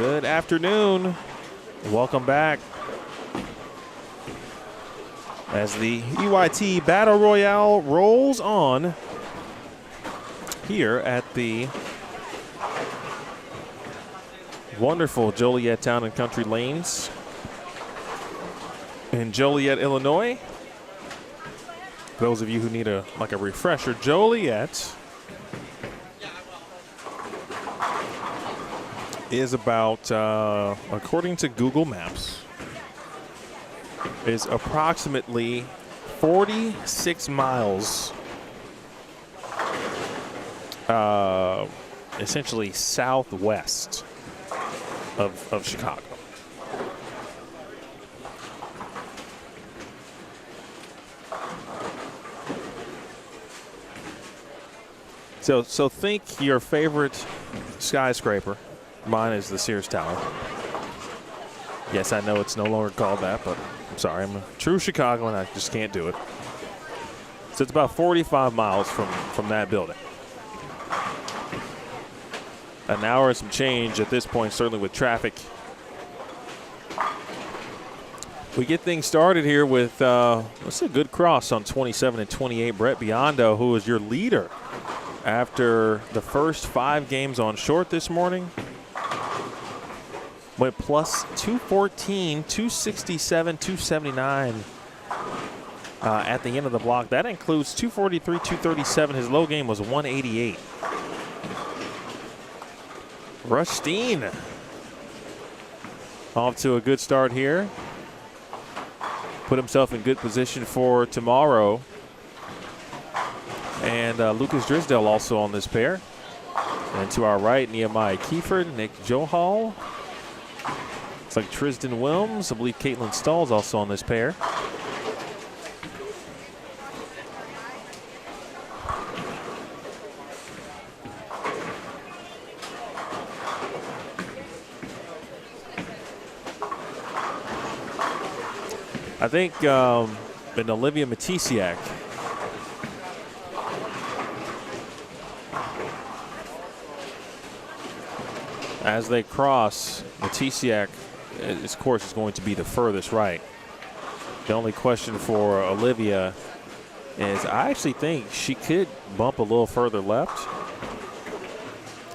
Good afternoon. Welcome back as the EYT Battle Royale rolls on here at the wonderful Joliet Town and Country Lanes in Joliet, Illinois. For those of you who need a refresher, Joliet is about, according to Google Maps, is approximately 46 miles essentially southwest of Chicago. So think your favorite skyscraper. Mine is the Sears Tower. Yes, I know it's no longer called that, but I'm sorry. I'm a true Chicagoan. I just can't do it. So it's about 45 miles from that building. An hour and some change at this point, certainly with traffic. We get things started here with what's a good cross on 27 and 28. Brett Biondo, who is your leader after the first 5 games on short this morning. Went plus 214, 267, 279 at the end of the block. That includes 243, 237. His low game was 188. Rushdeen off to a good start here. Put himself in good position for tomorrow. And Lucas Drisdale also on this pair. And to our right, Nehemiah Kiefer, Nick Johal. It's like Tristan Wilms. I believe Caitlin Stahl's also on this pair. I think and Olivia Matisiak. As they cross, Matisiak, his course is going to be the furthest right. The only question for Olivia is I actually think she could bump a little further left.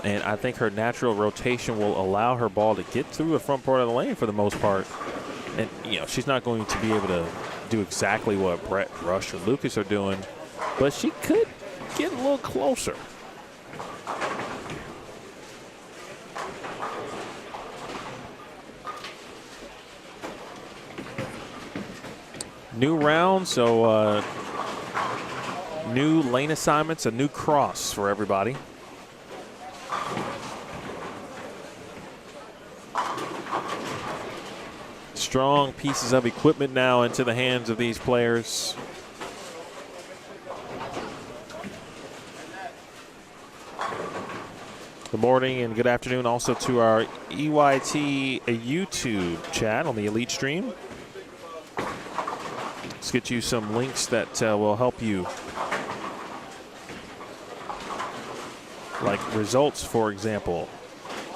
And I think her natural rotation will allow her ball to get through the front part of the lane for the most part. And, you know, she's not going to be able to do exactly what Brett, Rush, or Lucas are doing, but she could get a little closer. New round, so new lane assignments, a new cross for everybody. Strong pieces of equipment now into the hands of these players. Good morning and good afternoon also to our EYT YouTube chat on the Elite Stream. Let's get you some links that will help you. Like results, for example,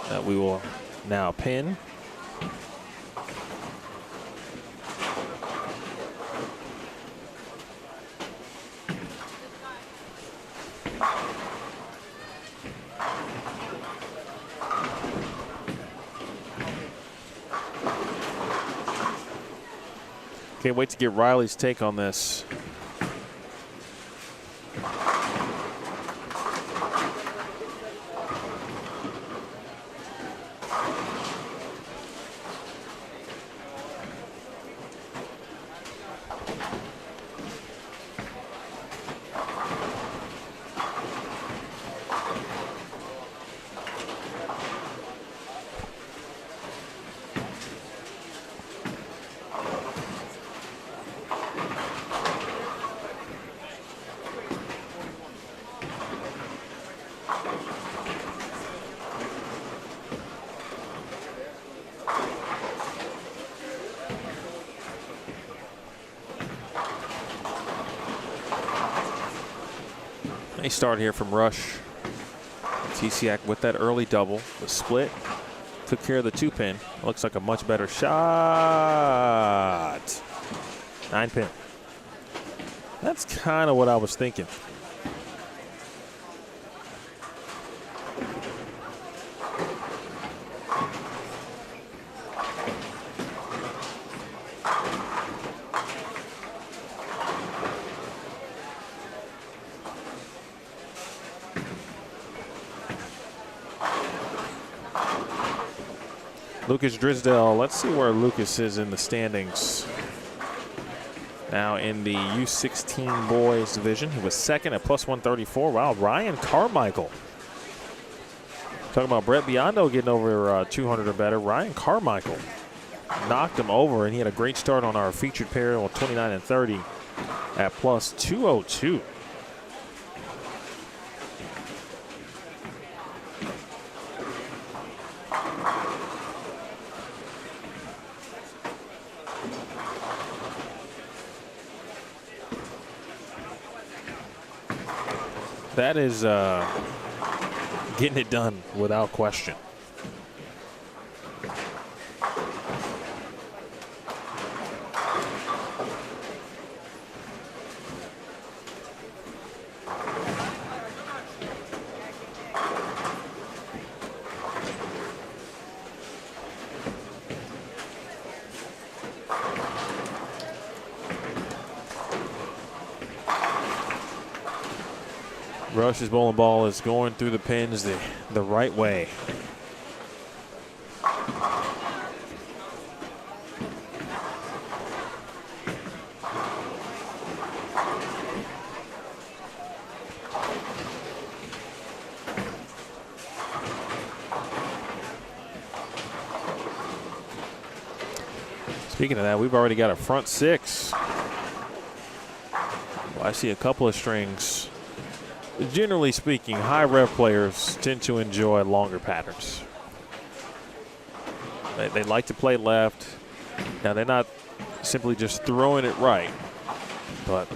that we will now pin. Can't wait to get Riley's take on this. Nice start here from Rush. Tisiak with that early double, the split. took care of the 2-pin. Looks like a much better shot. 9-pin. That's kind of what I was thinking. Lucas Drisdale, let's see where Lucas is in the standings. Now in the U16 boys division, he was second at plus 134. Wow, Ryan Carmichael. Talking about Brett Biondo getting over 200 or better. Ryan Carmichael knocked him over, and he had a great start on our featured pair on 29 and 30 at plus 202. That is getting it done without question. Rush's bowling ball is going through the pins the right way. Speaking of that, we've already got a front six. Well, I see a couple of strings. Generally speaking, high rev players tend to enjoy longer patterns. They like to play left. Now, they're not simply just throwing it right, but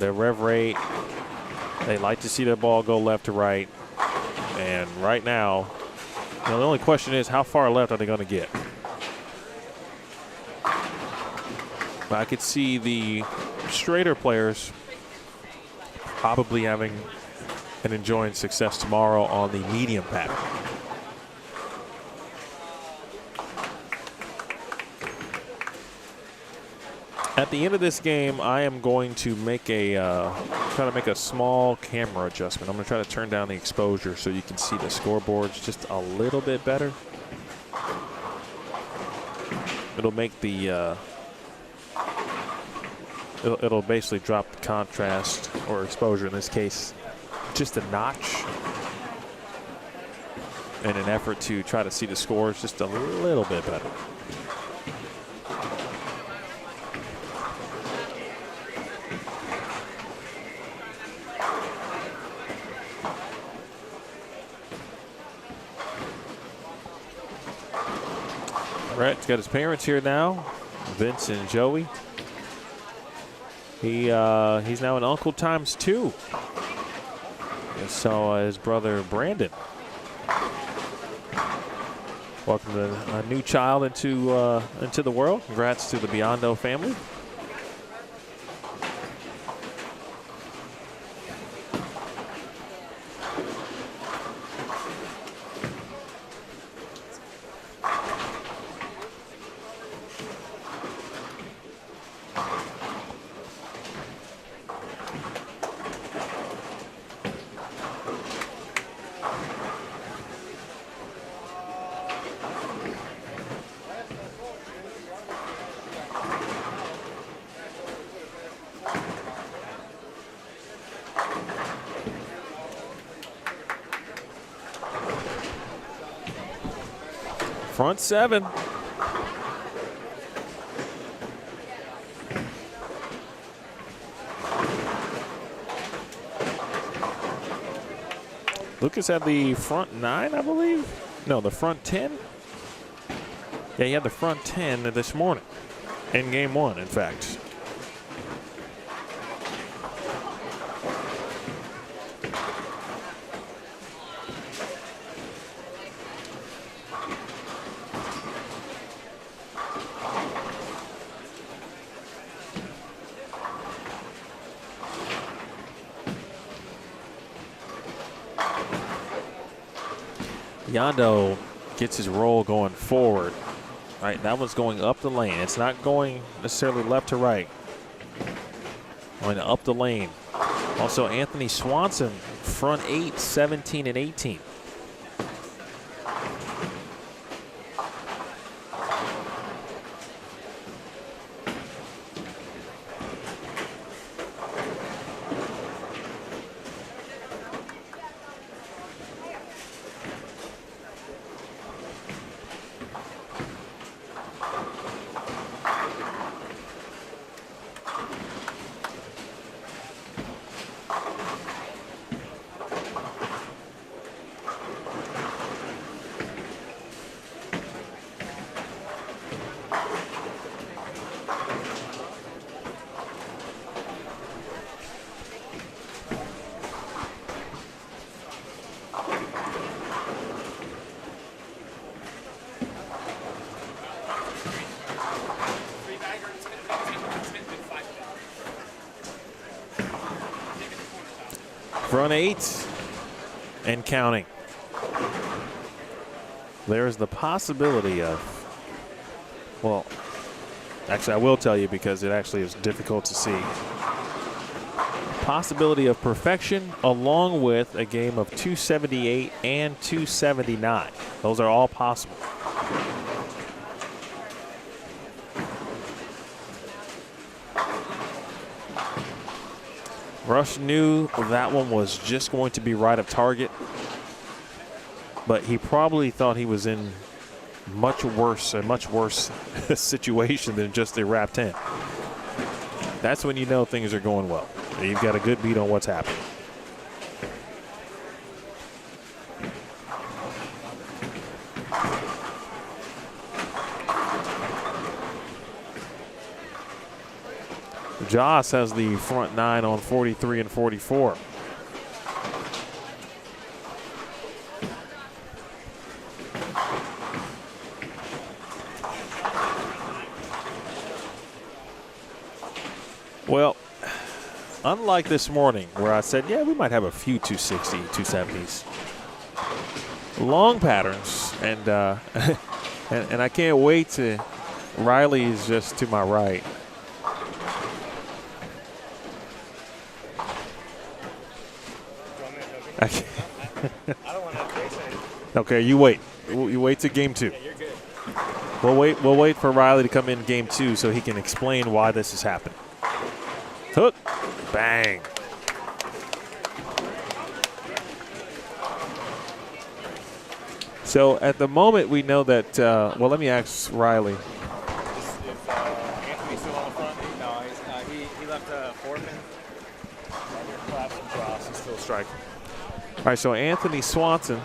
their rev rate, they like to see their ball go left to right. And right now, the only question is, how far left are they going to get? But I could see the straighter players probably having and enjoying success tomorrow on the medium pattern. At the end of this game, I am going to make try to make a small camera adjustment. I'm going to try to turn down the exposure so you can see the scoreboards just a little bit better. It'll make the it'll basically drop the contrast or exposure in this case just a notch in an effort to try to see the scores just a little bit better. Brett's got his parents here now, Vince and Joey. He's now an uncle times 2. And so his brother Brandon. Welcome to a new child into the world. Congrats to the Biondo family. Front 7. Lucas had the front 9, I believe. No, the front 10. Yeah, he had the front 10 this morning in game 1, in fact. Biondo gets his roll going forward. Right, that one's going up the lane. It's not going necessarily left to right. Going up the lane. Also, Anthony Swanson, front 8, 17 and 18. Front 8 and counting. There's the possibility of, well, actually I will tell you because it actually is difficult to see. Possibility of perfection along with a game of 278 and 279. Those are all possible. Rush knew that one was just going to be right of target, but he probably thought he was in a much worse situation than just a wrap 10. That's when you know things are going well. You've got a good beat on what's happening. Joss has the front 9 on 43 and 44. Well, unlike this morning where I said, yeah, we might have a few 260, 270s. Long patterns, and and I can't wait to, Riley is just to my right. I don't want to say anything. Okay, you wait. You wait to game 2. Yeah, you're good. We'll wait for Riley to come in game 2 so he can explain why this is happening. Hook, bang. So at the moment we know that. Well, let me ask Riley. If Anthony's still on the front, no, he left Foreman. Right here, collapse and cross. He's still striking. All right, so Anthony Swanson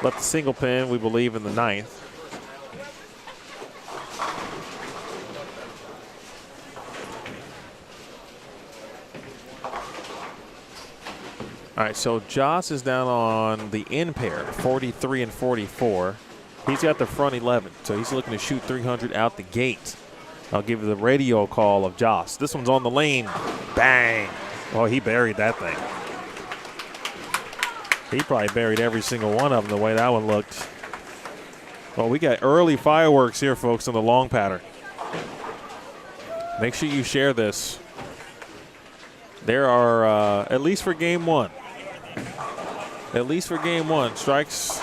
left the single pin, we believe, in the 9th. All right, so Joss is down on the in pair, 43 and 44. He's got the front 11, so he's looking to shoot 300 out the gate. I'll give you the radio call of Joss. This one's on the lane. Bang. Oh, he buried that thing. He probably buried every single one of them the way that one looked. Well, we got early fireworks here, folks, on the long pattern. Make sure you share this. There are, at least for game 1, strikes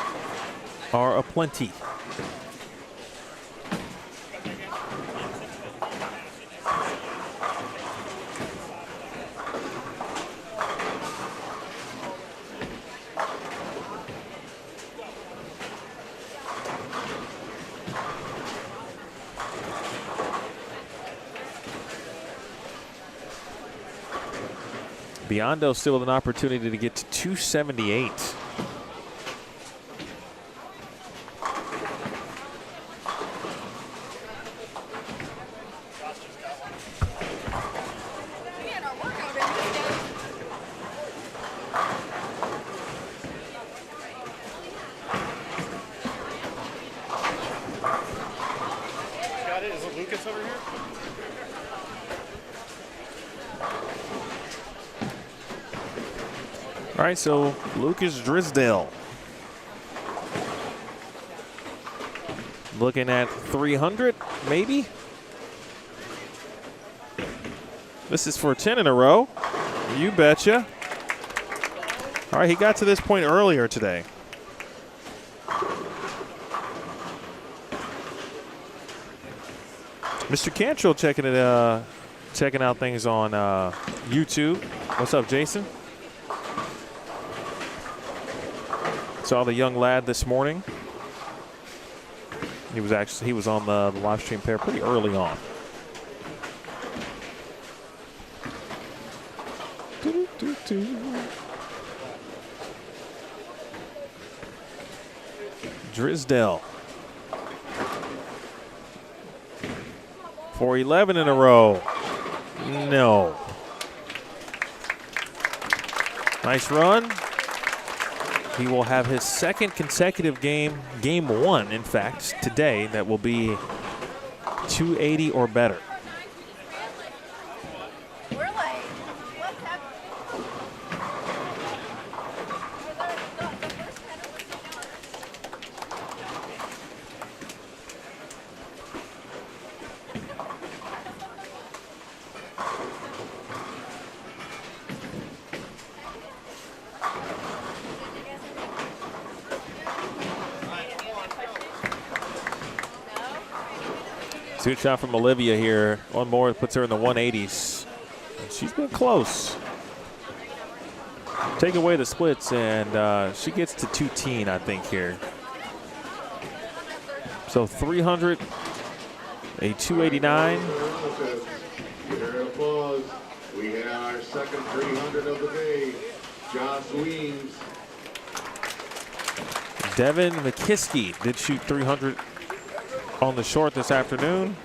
are aplenty. Biondo still with an opportunity to get to 278. Got it. Is it Lucas over here? All right, so Lucas Drisdale looking at 300, maybe. This is for 10 in a row. You betcha. All right, he got to this point earlier today. Mr. Cantrell checking out things on YouTube. What's up, Jason? Saw the young lad this morning. He was on the live stream there pretty early on. Drisdale. 411 in a row. No. Nice run. He will have his second consecutive game one, in fact, today, that will be 280 or better. Good shot from Olivia here. One more puts her in the 180s. She's been close. Take away the splits, and she gets to 210, I think, here. So 300, a 289. We have our second 300 of the day. Josh Weems. Devin McKiskey did shoot 300 on the short this afternoon.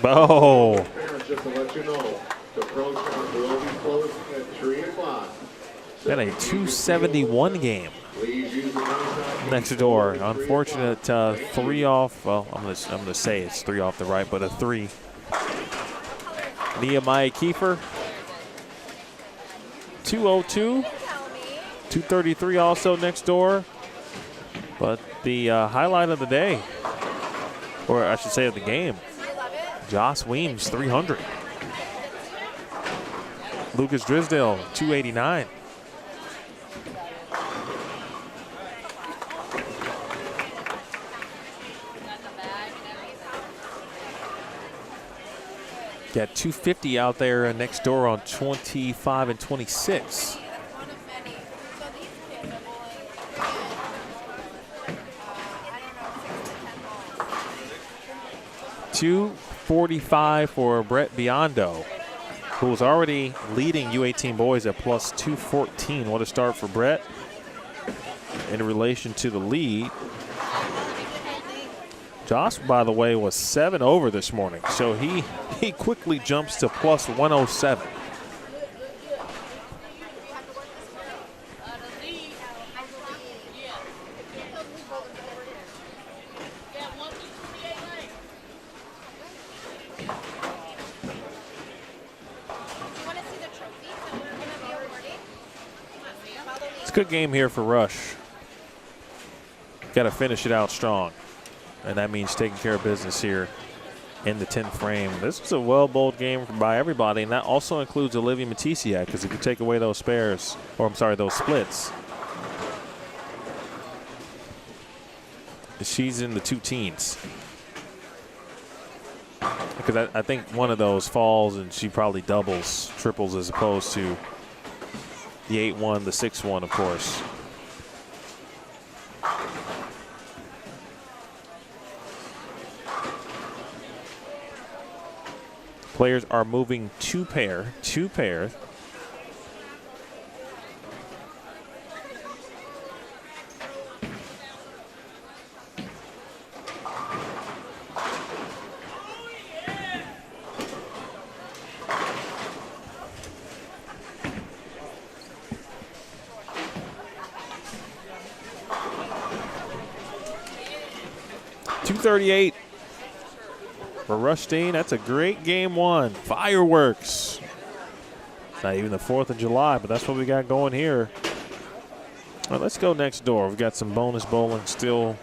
Oh. Just to let you know, the pro shop will be closed at 3 o'clock. Got a 271 game next door. Unfortunate 3 off. Well, I'm gonna say it's 3 off the right, but a 3. Nehemiah Kiefer. 202. 233 also next door. But the highlight of the day, or I should say of the game, Josh Weems, 300. Lucas Drisdale, 289. Got 250 out there next door on 25 and 26. $245 for Brett Biondo, who's already leading U18 boys at plus 214. What a start for Brett in relation to the lead. Josh, by the way, was 7 over this morning, so he quickly jumps to plus 107. It's a good game here for Rush. Got to finish it out strong. And that means taking care of business here in the 10th frame. This was a well-bowled game by everybody, and that also includes Olivia Matisiak, because if you take away those spares, or I'm sorry, those splits, she's in the 2 teens. Because I think one of those falls and she probably doubles, triples, as opposed to the 8-1, the 6-1, of course. Players are moving two pair. 238 for Rustine. That's a great game one. Fireworks. It's not even the 4th of July, but that's what we got going here. All right, let's go next door. We've got some bonus bowling still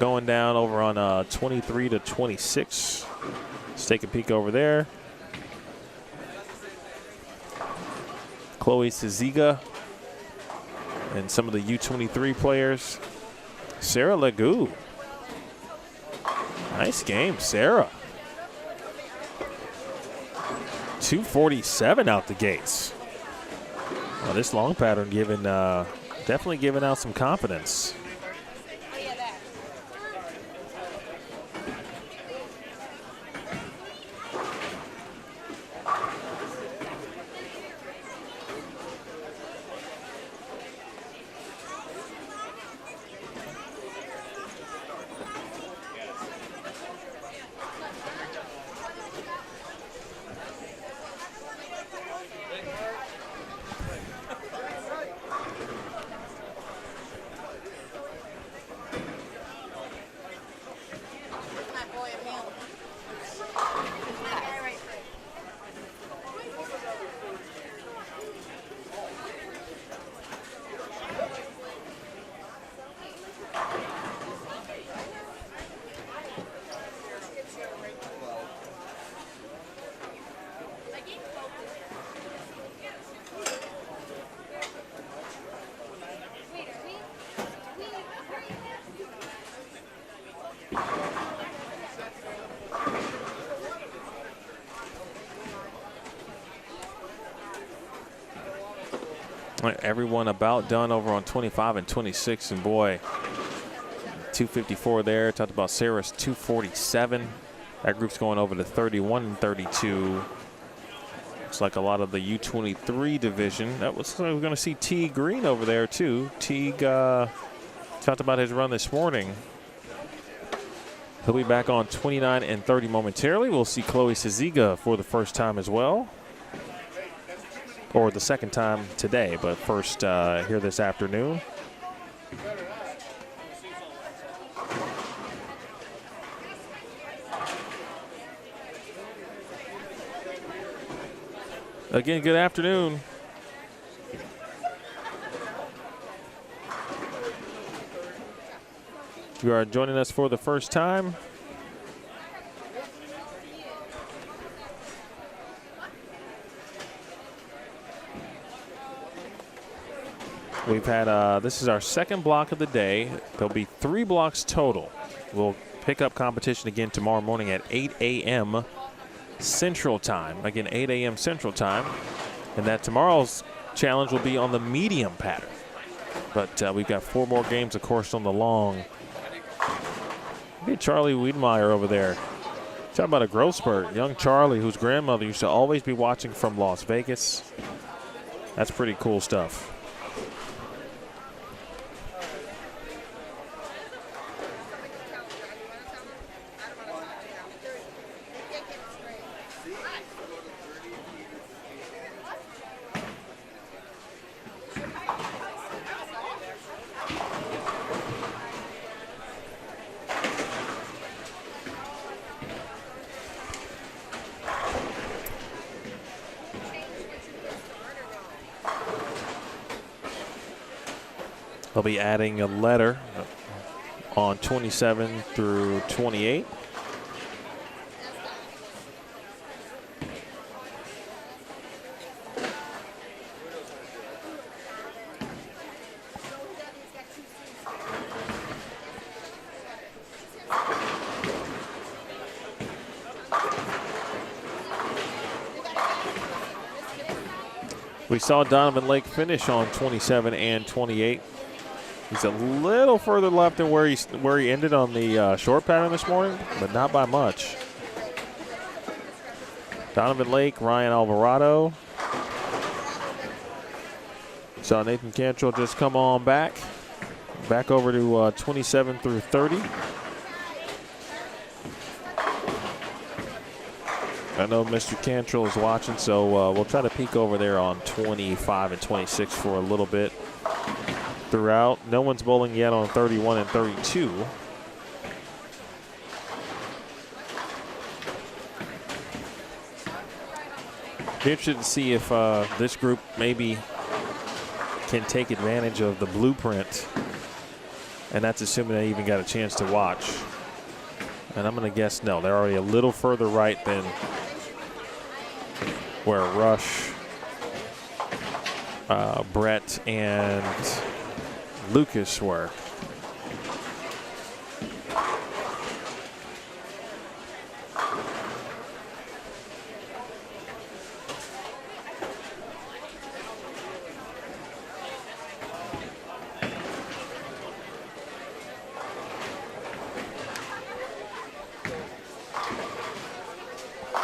going down over on 23 to 26. Let's take a peek over there. Chloe Ciziga and some of the U23 players. Sarah Legou. Nice game, Sarah. 247 out the gates. Well, this long pattern definitely giving out some confidence. Everyone about done over on 25 and 26, and boy, 254 there. Talked about Sarah's 247. That group's going over to 31 and 32. Looks like a lot of the U23 division. We're going to see Teague Green over there too. Teague talked about his run this morning. He'll be back on 29 and 30 momentarily. We'll see Chloe Ciziga for the first time as well. Or the second time today, but first here this afternoon. Again, good afternoon. If you are joining us for the first time, we've had, this is our second block of the day. There'll be 3 blocks total. We'll pick up competition again tomorrow morning at 8 a.m. Central Time. Again, 8 a.m. Central Time. And that tomorrow's challenge will be on the medium pattern. But we've got 4 more games, of course, on the long. Look at Charlie Wiedemeyer over there. Talking about a growth spurt. Young Charlie, whose grandmother used to always be watching from Las Vegas. That's pretty cool stuff. They'll be adding a letter on 27 through 28. We saw Donovan Lake finish on 27 and 28. He's a little further left than where he ended on the short pattern this morning, but not by much. Donovan Lake, Ryan Alvarado. Saw Nathan Cantrell just come on back over to 27 through 30. I know Mr. Cantrell is watching, so we'll try to peek over there on 25 and 26 for a little bit. Throughout. No one's bowling yet on 31 and 32. Be interested to see if this group maybe can take advantage of the blueprint, and that's assuming they even got a chance to watch. And I'm going to guess no. They're already a little further right than where Rush, Brett, and Lucas were.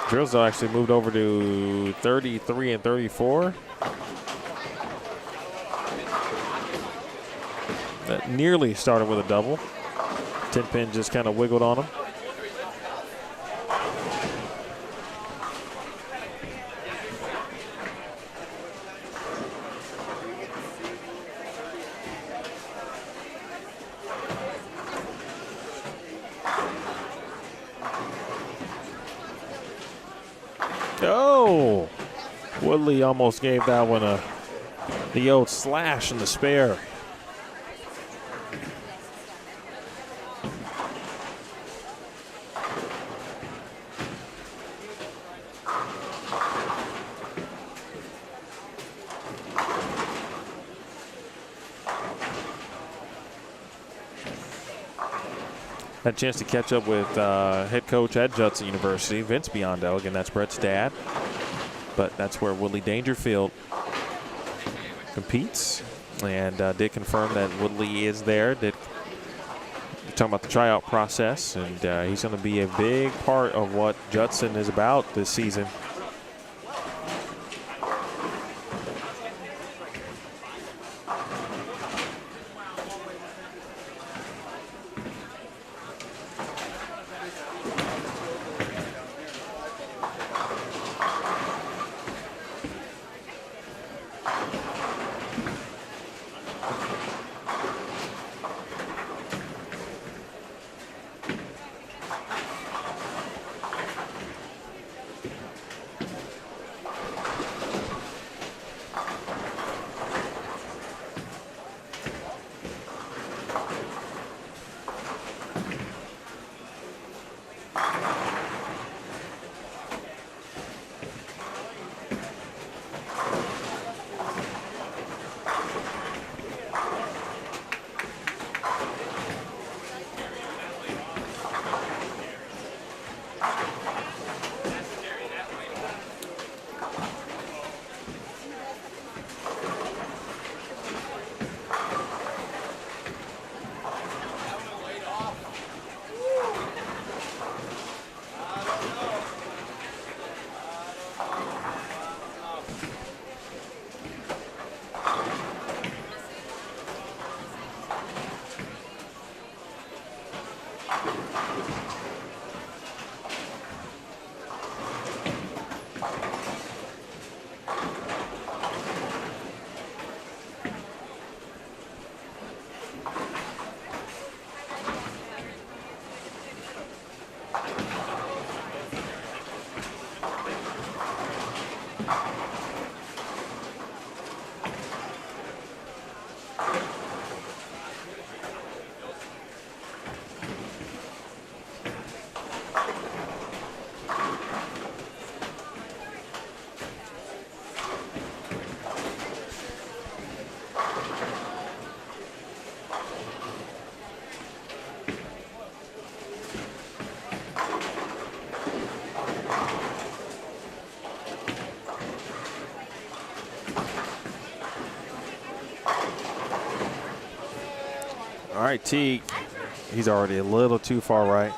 Drills though actually moved over to 33 and 34. That nearly started with a double. 10-pin just kind of wiggled on him. Oh, Woodley almost gave that one the old slash in the spare. Had a chance to catch up with head coach at Judson University, Vince Biondo. Again, that's Brett's dad. But that's where Woodley Dangerfield competes. And did confirm that Woodley is there. Talking about the tryout process. And he's going to be a big part of what Judson is about this season. All right, Teague, he's already a little too far right.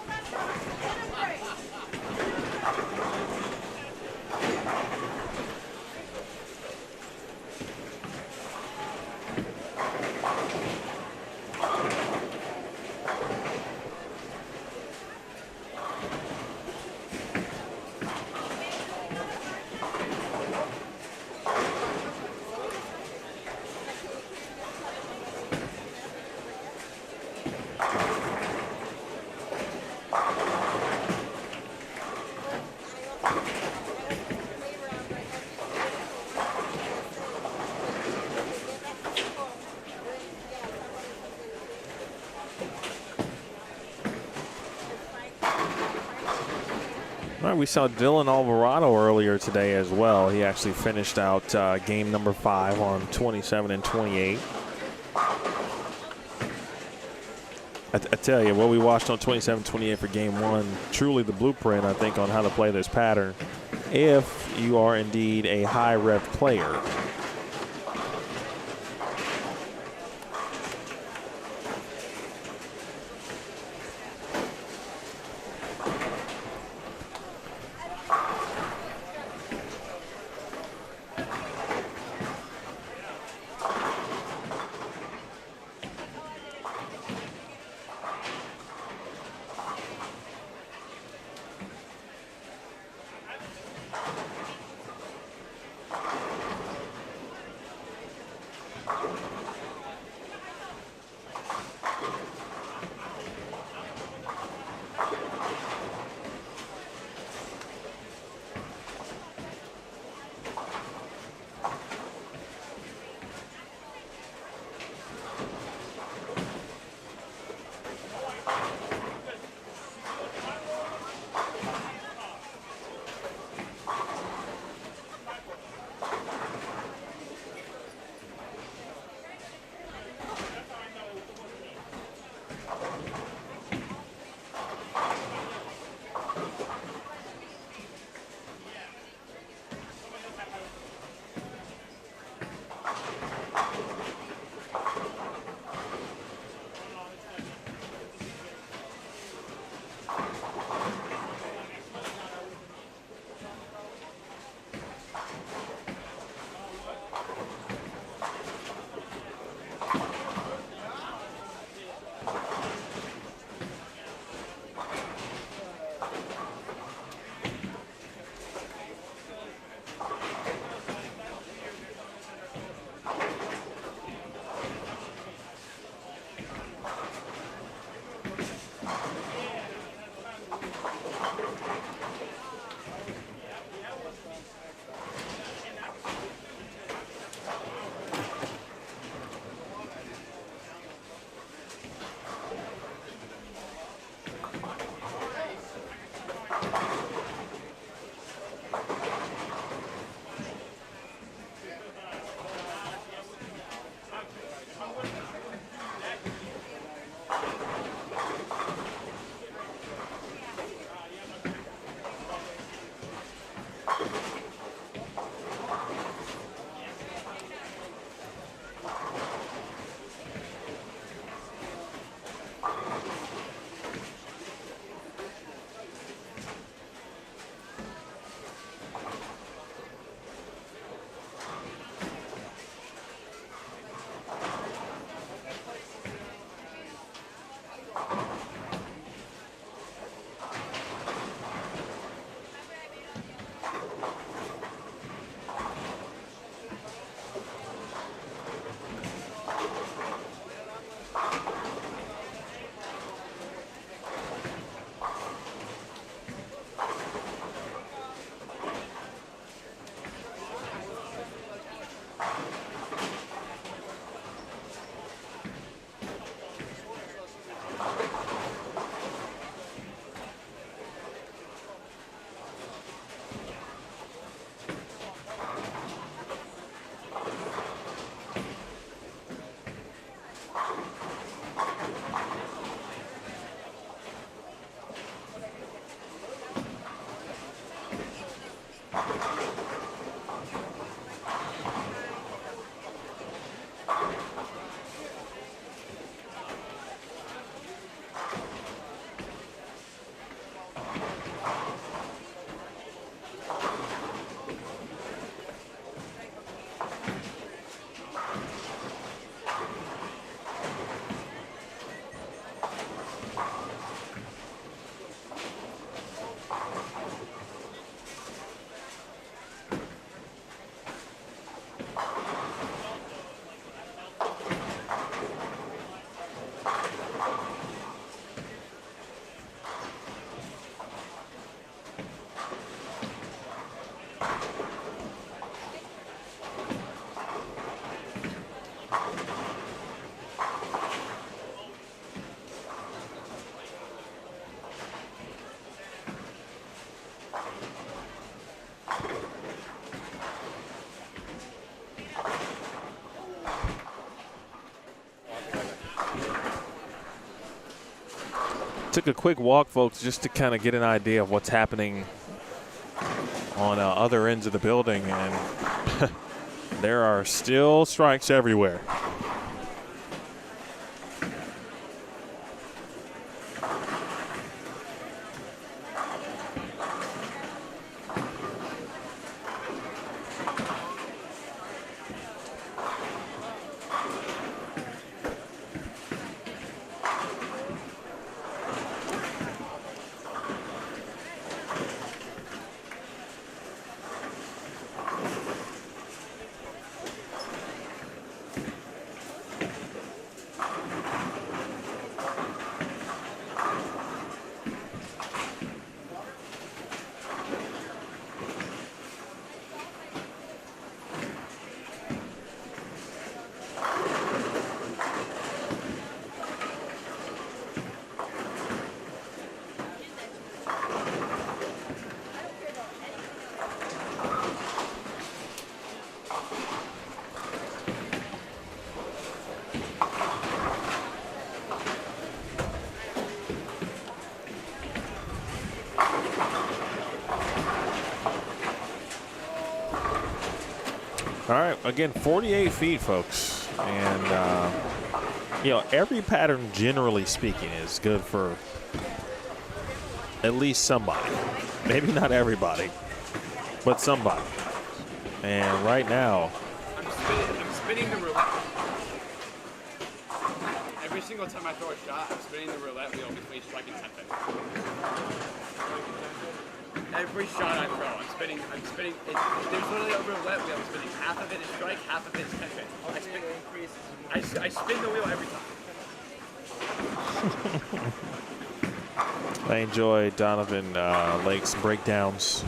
All right, we saw Dylan Alvarado earlier today as well. He actually finished out game number 5 on 27 and 28. I tell you, what we watched on 27-28 for game 1, truly the blueprint, I think, on how to play this pattern if you are indeed a high rep player. took a quick walk, folks, just to kind of get an idea of what's happening on other ends of the building, and there are still strikes everywhere. All right, again, 48 feet, folks. And, you know, every pattern, generally speaking, is good for at least somebody. Maybe not everybody, but somebody. And right now, I'm spinning the roulette. Every single time I throw a shot, I'm spinning the roulette wheel between strike and 10 pin. Every shot I throw, I'm spinning. There's literally a roulette wheel. I'm spinning. Half of it is strike, half of it is 10 pin. I spin the wheel every time. I enjoy Donovan Lake's breakdowns.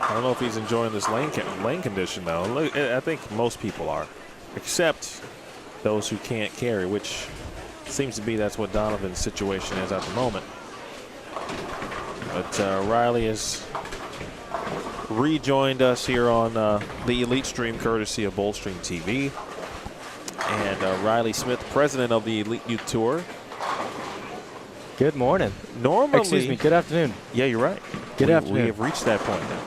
I don't know if he's enjoying this lane condition, though. I think most people are, except those who can't carry, which seems to be that's what Donovan's situation is at the moment. But Riley has rejoined us here on the Elite Stream, courtesy of Bullstream TV. And Riley Smith, president of the Elite Youth Tour. Good morning. Normally, excuse me, good afternoon. Yeah, you're right. Good afternoon. We have reached that point now.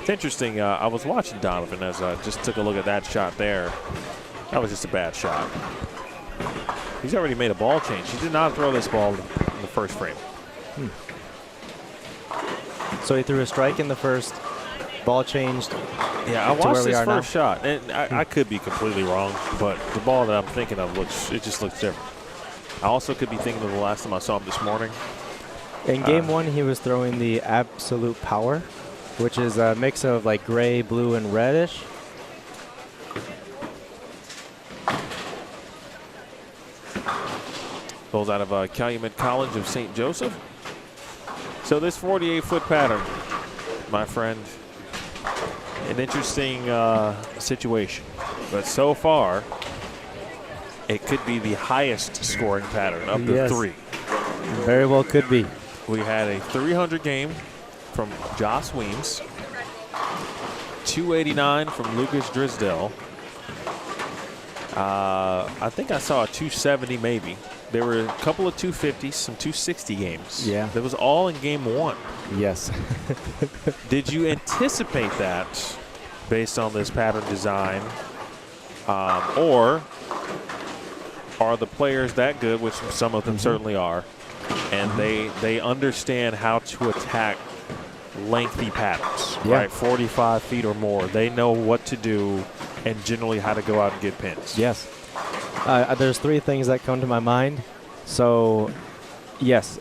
It's interesting. I was watching Donovan as I just took a look at that shot there. That was just a bad shot. He's already made a ball change. He did not throw this ball in the first frame. So he threw a strike in the first, ball changed. Yeah, I watched his first shot, and I could be completely wrong, but the ball that I'm thinking of just looks different. I also could be thinking of the last time I saw him this morning. In game one, he was throwing the Absolute Power, which is a mix of like gray, blue, and reddish. Goes out of Calumet College of St. Joseph. So this 48-foot pattern, my friend, an interesting situation. But so far, it could be the highest scoring pattern of the three. Very well could be. We had a 300 game from Joss Weems, 289 from Lucas Drisdell. I think I saw a 270 maybe. There were a couple of 250s, some 260 games. Yeah. That was all in game one. Yes. Did you anticipate that based on this pattern design? Or are the players that good, which some of them certainly are, and they understand how to attack lengthy patterns, right? 45 feet or more. They know what to do and generally how to go out and get pins. Yes. There's three things that come to my mind. So, yes,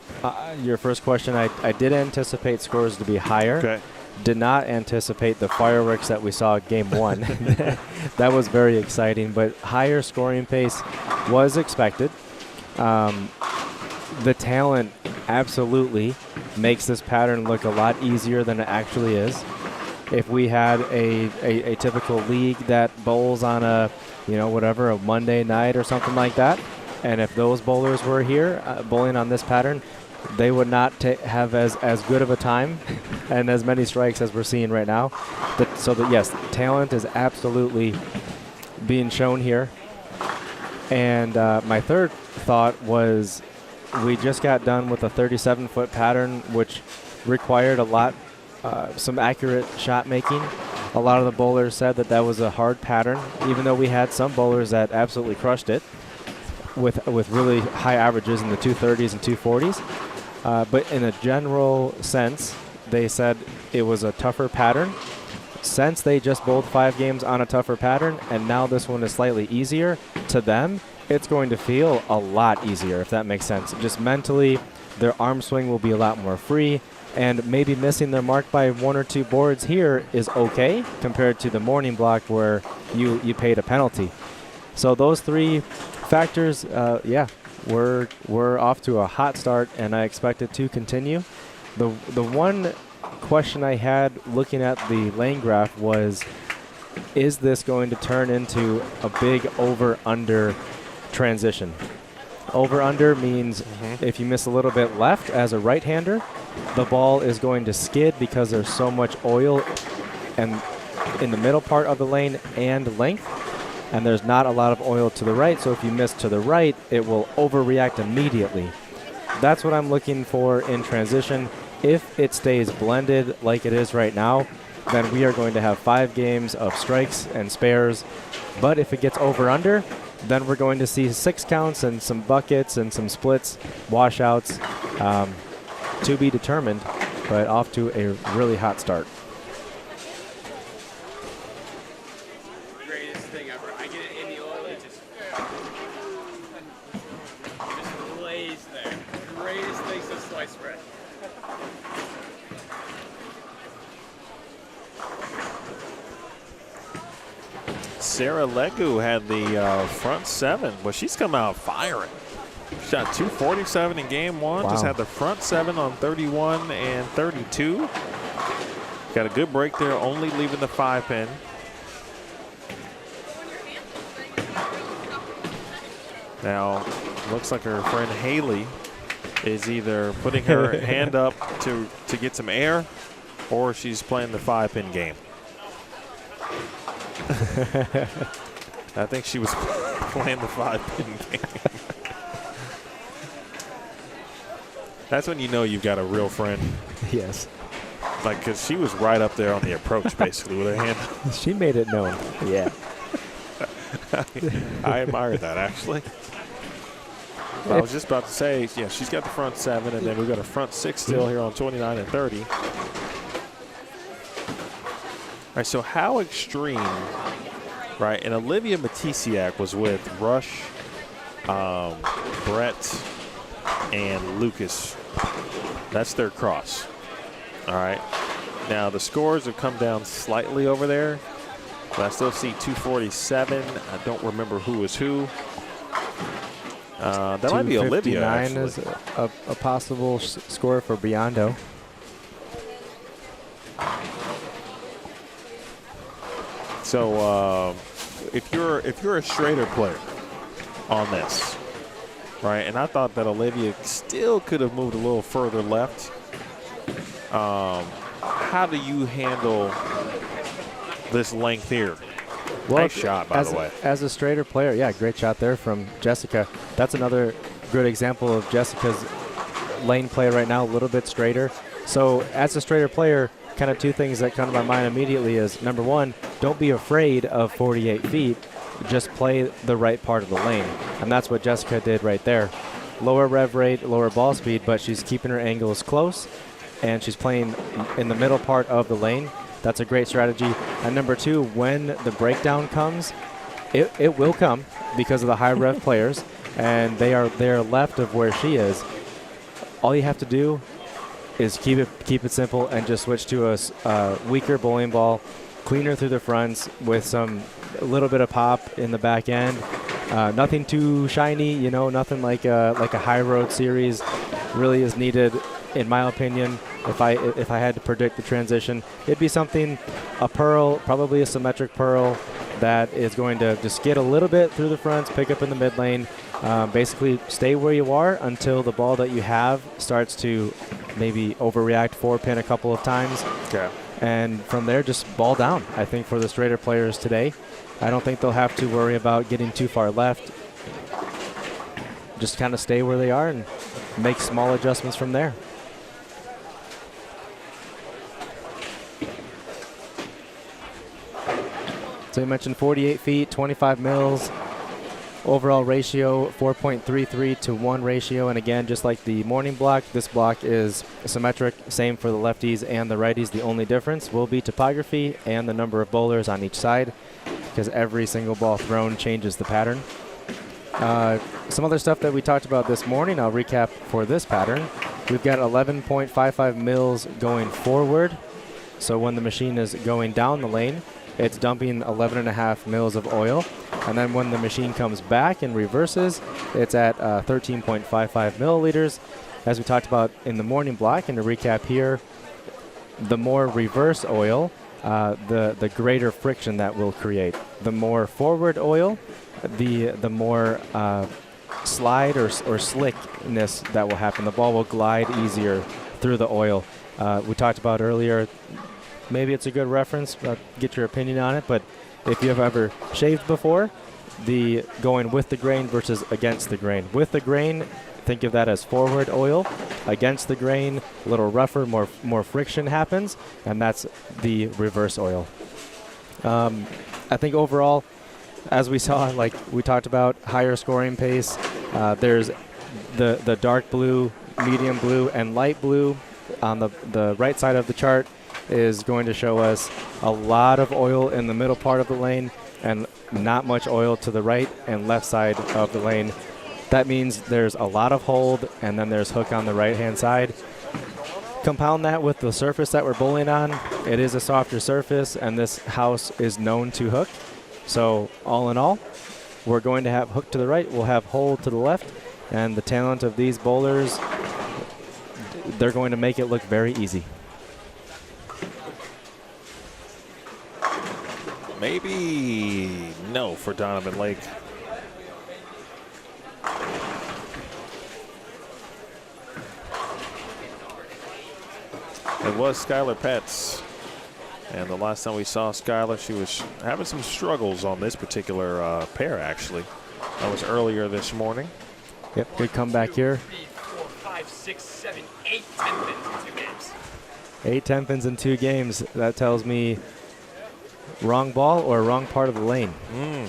your first question, I did anticipate scores to be higher. Okay. Did not anticipate the fireworks that we saw game one. That was very exciting, but higher scoring pace was expected. The talent absolutely makes this pattern look a lot easier than it actually is. If we had a typical league that bowls on a Monday night or something like that, and if those bowlers were here bowling on this pattern, they would not have as good of a time and as many strikes as we're seeing right now. Yes, talent is absolutely being shown here. And my third thought was we just got done with a 37-foot pattern, which required a lot, some accurate shot making. A lot of the bowlers said that was a hard pattern, even though we had some bowlers that absolutely crushed it with really high averages in the 230s and 240s. But in a general sense, they said it was a tougher pattern. Since they just bowled 5 games on a tougher pattern, and now this one is slightly easier, to them, it's going to feel a lot easier, if that makes sense. Just mentally, their arm swing will be a lot more free, and maybe missing their mark by 1 or 2 boards here is okay compared to the morning block where you paid a penalty. So those 3 factors, we're off to a hot start, and I expect it to continue. The one question I had looking at the lane graph was, is this going to turn into a big over-under transition? Over-under means if you miss a little bit left as a right-hander, the ball is going to skid because there's so much oil and in the middle part of the lane and length, and there's not a lot of oil to the right, so if you miss to the right, it will overreact immediately. That's what I'm looking for in transition. If it stays blended like it is right now, then we are going to have 5 games of strikes and spares. But if it gets over-under, then we're going to see 6 counts and some buckets and some splits, washouts, to be determined, but off to a really hot start. Greatest thing ever. I get it in the oil, it just lays there. Greatest thing since sliced bread. Sarah Legu had the front 7. Well, she's come out firing. Shot 247 in game 1. Wow. Just had the front 7 on 31 and 32. Got a good break there, only leaving the 5-pin. Now, looks like her friend Haley is either putting her hand up to get some air, or she's playing the 5-pin game. I think she was playing the 5-pin game. That's when you know you've got a real friend. Yes. Like, because she was right up there on the approach, basically, with her hand. She made it known. Yeah. I admire that, actually. I was just about to say, yeah, she's got the front 7, and then we've got a front 6 still here on 29 and 30. All right, so how extreme, right? And Olivia Matisiak was with Rush, Brett, and Lucas. That's their cross. All right. Now, the scores have come down slightly over there, but I still see 247. I don't remember who is who. That might be Olivia, 259 actually. is a possible score for Biondo. So if you're a straighter player on this, right? And I thought that Olivia still could have moved a little further left. How do you handle this length here? Well, nice shot, by the way. As a straighter player, yeah, great shot there from Jessica. That's another good example of Jessica's lane play right now, a little bit straighter. So as a straighter player, kind of 2 things that come to my mind immediately is, number 1, don't be afraid of 48 feet. Just play the right part of the lane. And that's what Jessica did right there. Lower rev rate, lower ball speed, but she's keeping her angles close, and she's playing in the middle part of the lane. That's a great strategy. And number 2, when the breakdown comes, it will come because of the high rev players, and they're left of where she is. All you have to do is keep it simple and just switch to a weaker bowling ball, cleaner through the fronts with a little bit of pop in the back end. Nothing too shiny, nothing like a high road series really is needed, in my opinion. If I had to predict the transition, it'd be something, a pearl, probably a symmetric pearl that is going to just get a little bit through the fronts, pick up in the mid lane, basically stay where you are until the ball that you have starts to maybe overreact, 4-pin a couple of times. Okay. And from there, just ball down, I think, for the straighter players today. I don't think they'll have to worry about getting too far left. just kind of stay where they are and make small adjustments from there. So you mentioned 48 feet, 25 mils. Overall ratio 4.33 to 1 ratio, and again, just like the morning block, this block is symmetric, same for the lefties and the righties. The only difference will be topography and the number of bowlers on each side, because every single ball thrown changes the pattern. Some other stuff that we talked about this morning, I'll recap for this pattern. We've got 11.55 mils going forward, so when the machine is going down the lane, it's dumping 11.5 mils of oil. And then when the machine comes back and reverses, it's at 13.55 milliliters. As we talked about in the morning block, and to recap here, the more reverse oil, the greater friction that will create. The more forward oil, the more slide or slickness that will happen. The ball will glide easier through the oil. We talked about earlier, maybe it's a good reference, get your opinion on it, but if you've ever shaved before, the going with the grain versus against the grain. With the grain, think of that as forward oil. Against the grain, a little rougher, more friction happens, and that's the reverse oil. I think overall, as we saw, like we talked about, higher scoring pace. There's the dark blue, medium blue, and light blue on the right side of the chart is going to show us a lot of oil in the middle part of the lane and not much oil to the right and left side of the lane. That means there's a lot of hold, and then there's hook on the right-hand side. Compound that with the surface that we're bowling on. It is a softer surface, and this house is known to hook. So all in all, we're going to have hook to the right, we'll have hold to the left, and the talent of these bowlers, they're going to make it look very easy. Maybe no for Donovan Lake. It was Skylar Petz. And the last time we saw Skylar, she was having some struggles on this particular pair, actually. That was earlier this morning. Yep, good comeback here. 3, 4, 5, 6, 7, 8 10 pins in 2 games. 8 10 pins in 2 games. That tells me wrong ball or wrong part of the lane,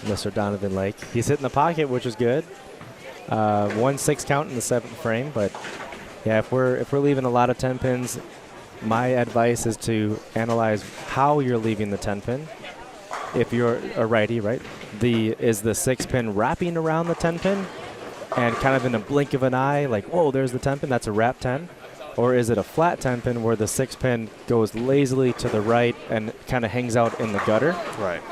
Mr. Donovan Lake. He's hitting the pocket, which is good. 1-6 count in the 7th frame, but yeah, if we're leaving a lot of 10 pins, my advice is to analyze how you're leaving the 10 pin. If you're a righty, right, is the 6 pin wrapping around the 10 pin and kind of in a blink of an eye, like, whoa, there's the 10 pin, that's a wrap 10? Or is it a flat 10 pin where the 6 pin goes lazily to the right and kind of hangs out in the gutter? Right.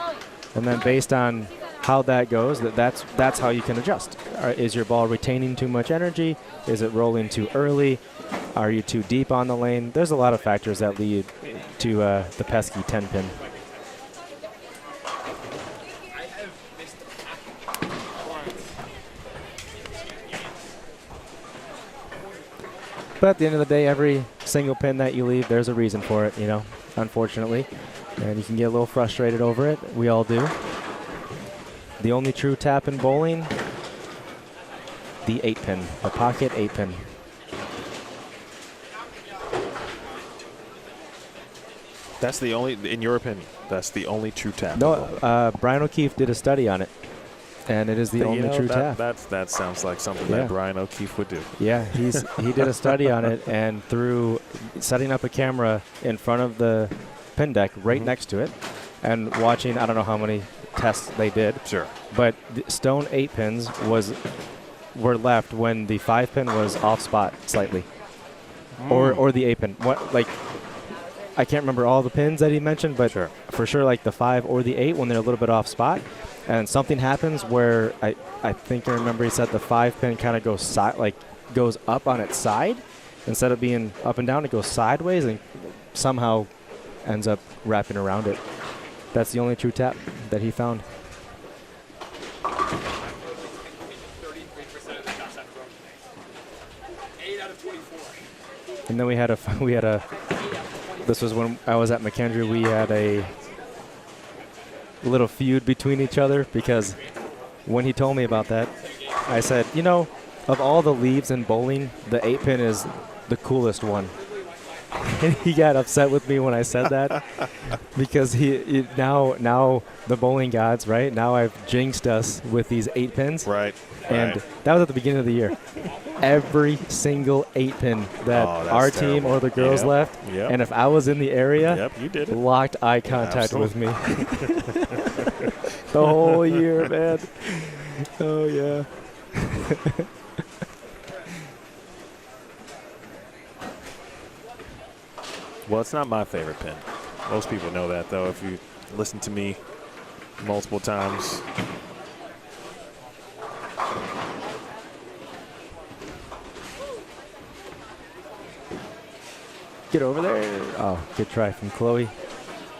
And then based on how that goes, that's how you can adjust. Is your ball retaining too much energy? Is it rolling too early? Are you too deep on the lane? There's a lot of factors that lead to the pesky 10 pin. But at the end of the day, every single pin that you leave, there's a reason for it, unfortunately. And you can get a little frustrated over it. We all do. The only true tap in bowling, the 8 pin, the pocket 8 pin. That's the only, in your opinion, that's the only true tap. No, Brian O'Keefe did a study on it, and it is the only true tap. That sounds like something that Brian O'Keefe would do. Yeah, he did a study on it, and through setting up a camera in front of the pin deck right next to it and watching, I don't know how many tests they did. Sure. But the stone 8 pins were left when the 5 pin was off spot slightly. Or the 8 pin. I can't remember all the pins that he mentioned, but for sure like the 5 or the 8 when they're a little bit off spot. And something happens where I think I remember he said the 5 pin kind of goes up on its side. Instead of being up and down, it goes sideways and somehow ends up wrapping around it. That's the only true tap that he found. 33% of the shots I've thrown today. 8 out of 24. And then we had a this was when I was at McKendree. We had a little feud between each other because when he told me about that, I said, of all the leaves in bowling, the 8-pin is the coolest one. He got upset with me when I said that because now the bowling gods, right? Now I've jinxed us with these 8-pins. Right. And that was at the beginning of the year. Every single 8-pin that our team or the girls left, and if I was in the area, you did it. Locked eye contact with me. The whole year, man. Oh, yeah. Well, it's not my favorite pin. Most people know that, though, if you listen to me multiple times. Get over there. Oh, good try from Chloe.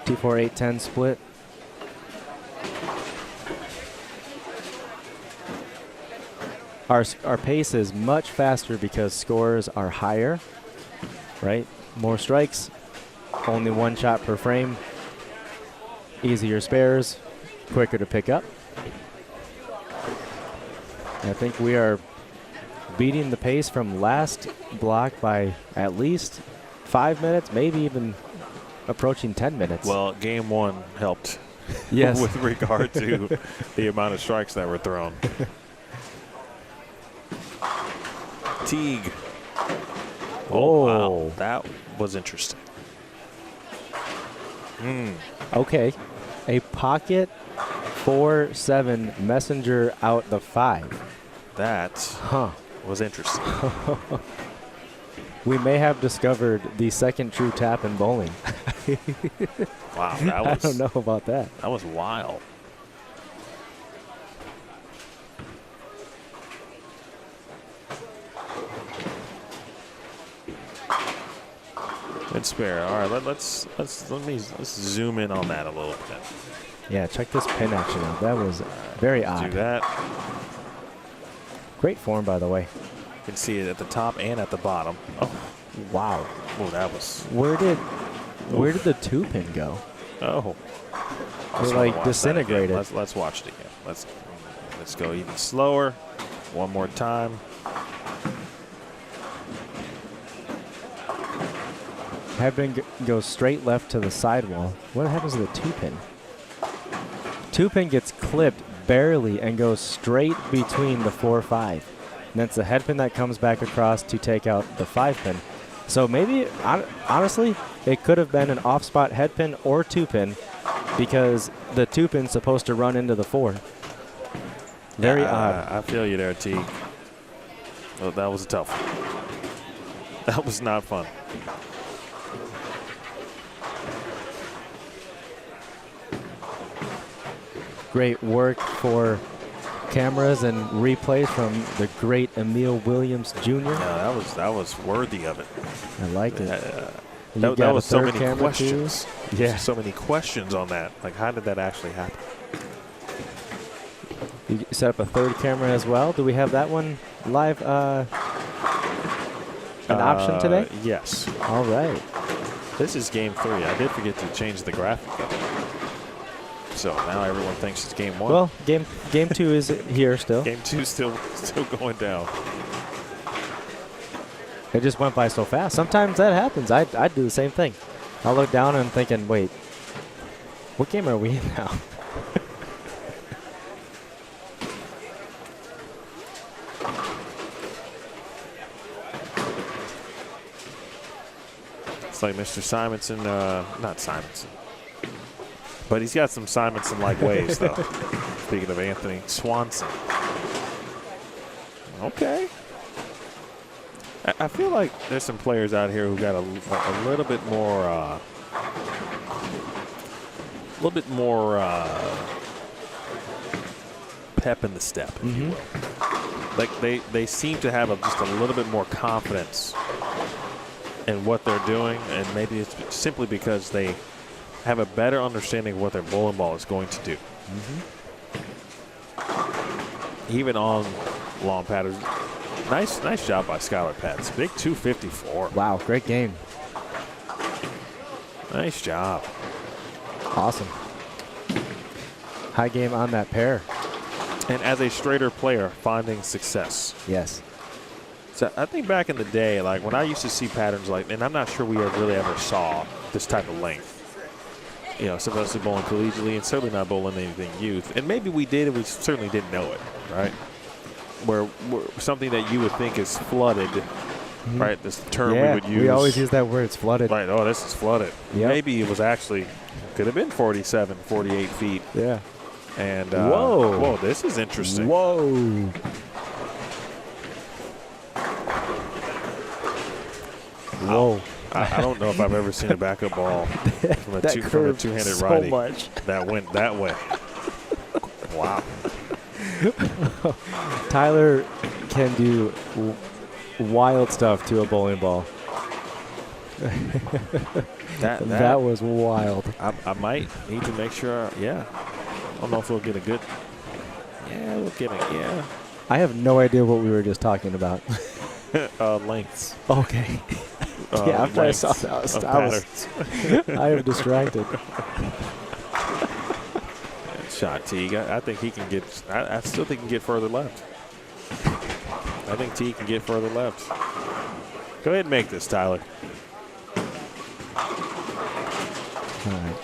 2-4-8-10 split. Our pace is much faster because scores are higher, right? More strikes, only one shot per frame, easier spares, quicker to pick up. I think we are beating the pace from last block by at least 5 minutes, maybe even approaching 10 minutes. Well, game one helped yes. with regard to the amount of strikes that were thrown. Teague. Oh, wow. That was interesting. Okay. A pocket 4-7 messenger out the 5. That was interesting. We may have discovered the second true tap in bowling. Wow, that was, I don't know about that. That was wild. Good spare. All right, let's zoom in on that a little bit. Yeah, check this pin action out. That was very odd. Do that. Great form, by the way. You can see it at the top and at the bottom. Oh, wow. Oh, that was. Where did the 2-pin go? Oh. It like disintegrated. Let's watch it again. Let's go even slower. One more time. Headpin goes straight left to the sidewall. What happens to the 2-pin? 2-pin gets clipped barely and goes straight between the 4-5. And that's the headpin that comes back across to take out the 5-pin. So maybe, honestly, it could have been an off-spot headpin or 2-pin because the 2-pin's supposed to run into the 4. Very odd. I feel you there, T. Oh, that was tough. That was not fun. Great work for cameras and replays from the great Emil Williams Jr. Yeah, that was worthy of it. I like it. That was so many questions. Yeah. So many questions on that. Like, how did that actually happen? You set up a third camera as well. Do we have that one live? An option today? Yes. All right. This is game 3. I did forget to change the graphic of it. So now everyone thinks it's game 1. Well, game 2 is here still. Game 2 still going down. It just went by so fast. Sometimes that happens. I do the same thing. I'll look down and I'm thinking, wait, what game are we in now? It's like Mr. Simonson, not Simonson. But he's got some Simonson-like ways, though. Speaking of Anthony Swanson. Okay. I feel like there's some players out here who got a little bit more, pep in the step, if you will. Like they seem to have just a little bit more confidence in what they're doing, and maybe it's simply because they have a better understanding of what their bowling ball is going to do. Even on long patterns. Nice job by Skylar Pets. Big 254. Wow, great game. Nice job. Awesome. High game on that pair. And as a straighter player, finding success. Yes. So I think back in the day, like when I used to see patterns like, and I'm not sure we really ever saw this type of length. You know, especially bowling collegiately and certainly not bowling anything youth. And maybe we did, and we certainly didn't know it, right? Where something that you would think is flooded, right? This term we would use. We always use that word. It's flooded. Right. Oh, this is flooded. Yep. Maybe it was actually, could have been 47, 48 feet. Yeah. And whoa, this is interesting. Whoa. Whoa. I don't know if I've ever seen a backup ball from a two-handed so righty much. that went that way. Wow. Tyler can do wild stuff to a bowling ball. That was wild. I might need to make sure. Yeah. I don't know if we'll get a good. Yeah, we'll get it. Yeah. I have no idea what we were just talking about. Lengths. Okay. Yeah, after I saw that, I am distracted. Shot Teague. I think he can get. I still think he can get further left. I think Teague can get further left. Go ahead and make this, Tyler. All right.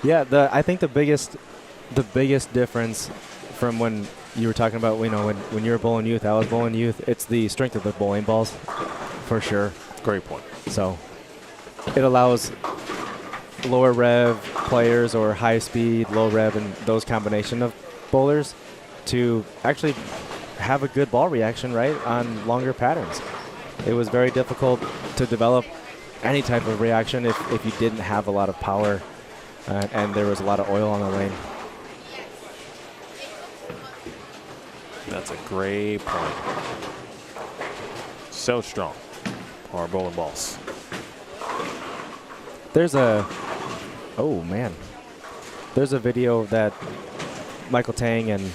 Yeah, I think the biggest difference from when you were talking about, you know, when you were bowling youth, I was bowling youth. It's the strength of the bowling balls, for sure. Great point. So it allows lower rev players or high speed, low rev, and those combination of bowlers to actually have a good ball reaction, right, on longer patterns. It was very difficult to develop any type of reaction if you didn't have a lot of power and there was a lot of oil on the lane. That's a great point. So strong. Our bowling balls. There's a video that Michael Tang and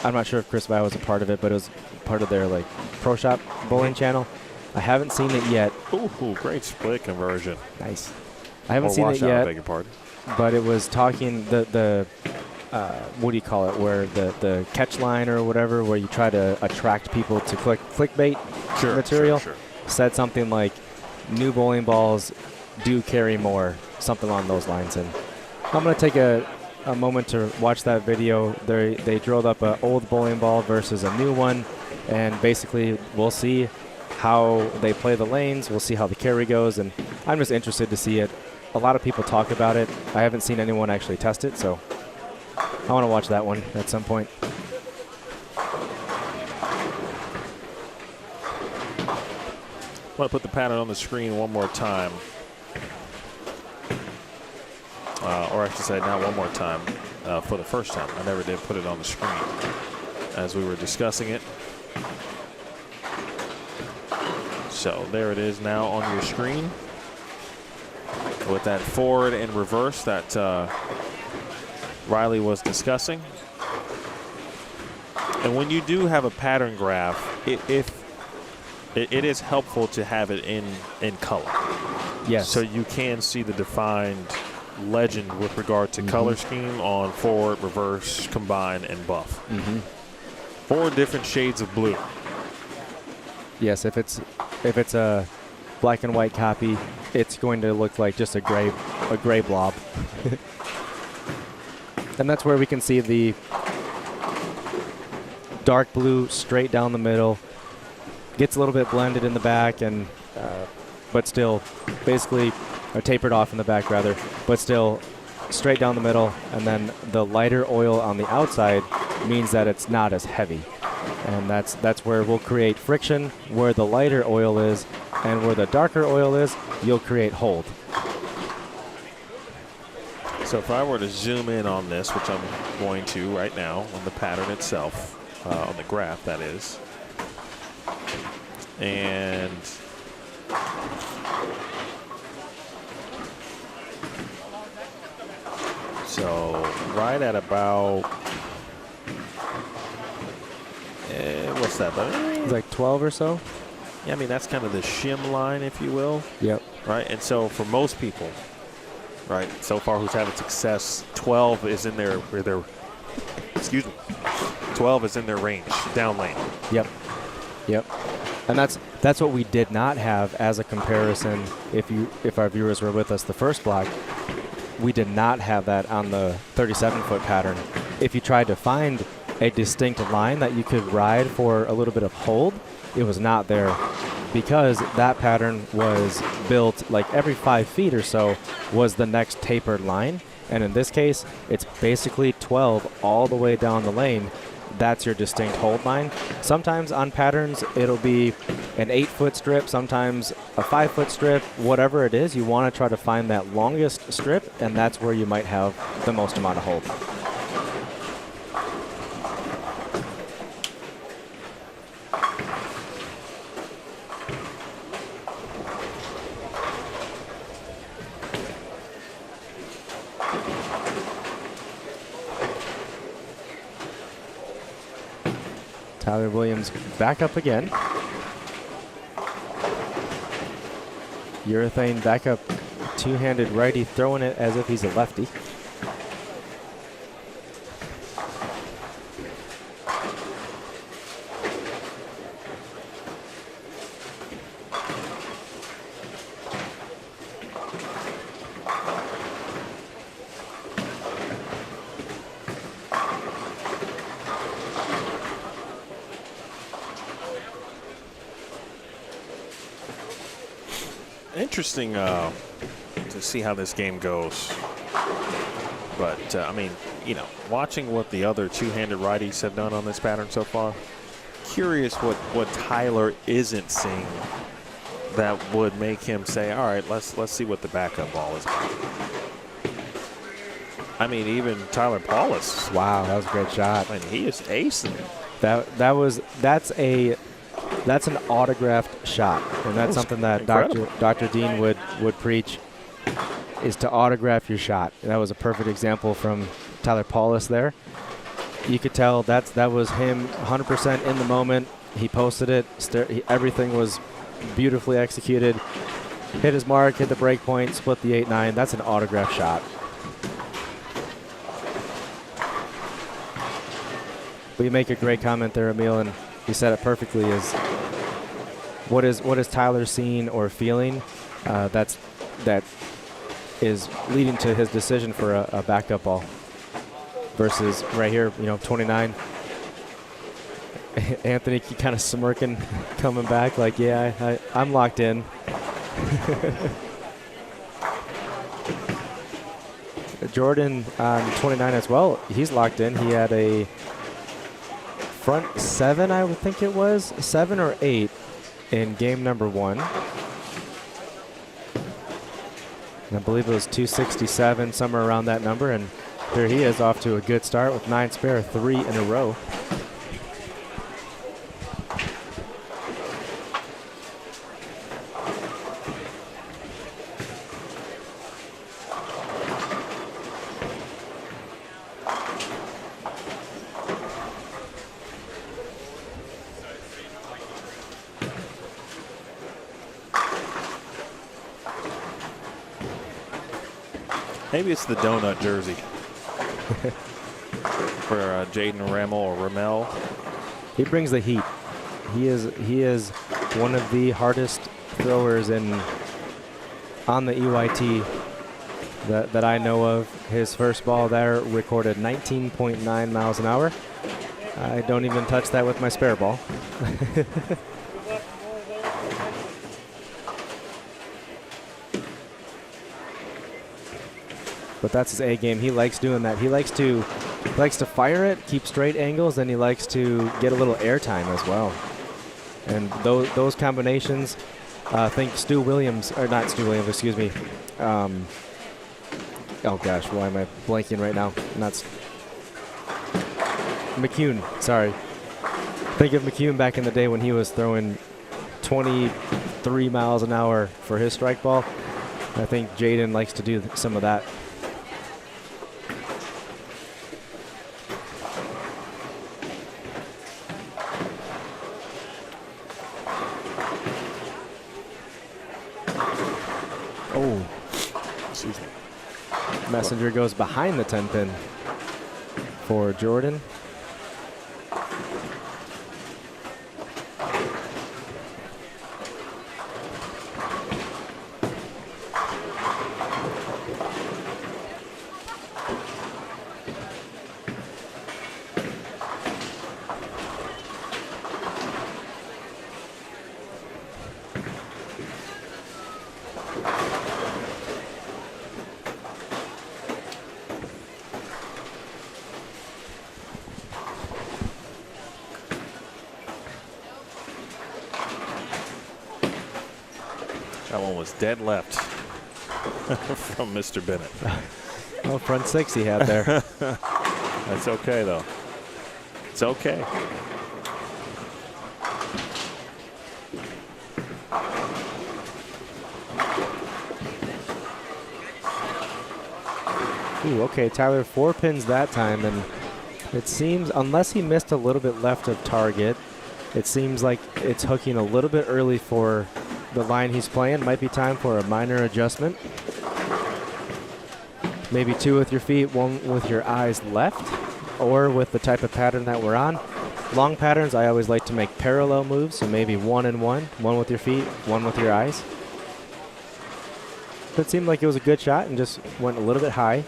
I'm not sure if Chris Vai was a part of it, but it was part of their like Pro Shop bowling channel. I haven't seen it yet. Ooh, great split conversion. Nice. I haven't seen it yet. Beg your pardon. But it was talking the what do you call it? Where the catch line or whatever, where you try to attract people to clickbait material. Sure. Said something like, "New bowling balls do carry more," something along those lines. And I'm gonna take a moment to watch that video. They drilled up an old bowling ball versus a new one, and basically we'll see how they play the lanes. We'll see how the carry goes, and I'm just interested to see it. A lot of people talk about it. I haven't seen anyone actually test it, so I want to watch that one at some point. I want to put the pattern on the screen one more time. Or I should say not one more time, for the first time. I never did put it on the screen as we were discussing it. So there it is now on your screen with that forward and reverse that Riley was discussing. And when you do have a pattern graph, it is helpful to have it in color. Yes. So you can see the defined legend with regard to color scheme on forward, reverse, combine, and buff. 4 different shades of blue. Yes, if it's a black and white copy, it's going to look like just a gray blob. And that's where we can see the dark blue straight down the middle. Gets a little bit blended in the back, and but still basically or tapered off in the back rather, but still straight down the middle. And then the lighter oil on the outside means that it's not as heavy. And that's where we'll create friction where the lighter oil is, and where the darker oil is, you'll create hold. So if I were to zoom in on this, which I'm going to right now, on the pattern itself, on the graph that is, and so right at about, what's that? It's like 12 or so. Yeah, I mean, that's kind of the shim line, if you will. Yep. Right, and so for most people, right, so far who's having success, 12 is in their, 12 is in their range, down lane. Yep. And that's what we did not have as a comparison. If our viewers were with us the first block, we did not have that on the 37-foot pattern. If you tried to find a distinct line that you could ride for a little bit of hold, it was not there, because that pattern was built like every 5 feet or so was the next tapered line. And in this case, it's basically 12 all the way down the lane. That's your distinct hold line. Sometimes on patterns, it'll be an 8-foot strip, sometimes a 5-foot strip, whatever it is, you want to try to find that longest strip, and that's where you might have the most amount of hold. Tyler Williams back up again. Urethane back up, two-handed righty, throwing it as if he's a lefty. Interesting to see how this game goes. But, I mean, you know, watching what the other two-handed righties have done on this pattern so far, curious what Tyler isn't seeing that would make him say, all right, let's see what the backup ball is about. I mean, even Tyler Paulus. Wow, that was a great shot. I mean, he is acing it. That's an autographed shot, and that's something that Dr. Dean would preach, is to autograph your shot. And that was a perfect example from Tyler Paulus there. You could tell that was him 100% in the moment. He posted it. Everything was beautifully executed. Hit his mark, hit the break point, split the 8-9. That's an autographed shot. But you make a great comment there, Emil, and you said it perfectly. Is what is Tyler seeing or feeling that is leading to his decision for a backup ball versus right here, 29. Anthony kind of smirking, coming back like, yeah, I'm locked in. Jordan on 29 as well. He's locked in. He had a front 7, I would think it was 7 or 8 in game number 1. And I believe it was 267, somewhere around that number. And here he is off to a good start with 9 spare, 3 in a row. Maybe it's the donut jersey for Jaden Ramel or Ramel. He brings the heat. He is one of the hardest throwers on the EYT that I know of. His first ball there recorded 19.9 miles an hour. I don't even touch that with my spare ball. But that's his A game. He likes doing that. He likes to fire it, keep straight angles, and he likes to get a little air time as well. And those combinations, think Stu Williams, or not Stu Williams, excuse me. Oh gosh, why am I blanking right now? McCune, sorry. Think of McCune back in the day when he was throwing 23 miles an hour for his strike ball. I think Jaden likes to do some of that. Oh, excuse me. Messenger goes behind the 10 pin for Jordan. That one was dead left from Mr. Bennett. Oh, front six he had there. That's okay, though. It's okay. Ooh, okay, Tyler 4 pins that time, and it seems, unless he missed a little bit left of target, it seems like it's hooking a little bit early for the line he's playing. Might be time for a minor adjustment. Maybe 2 with your feet, 1 with your eyes left, or with the type of pattern that we're on. Long patterns, I always like to make parallel moves, so maybe 1 and 1, 1 with your feet, 1 with your eyes. But it seemed like it was a good shot and just went a little bit high.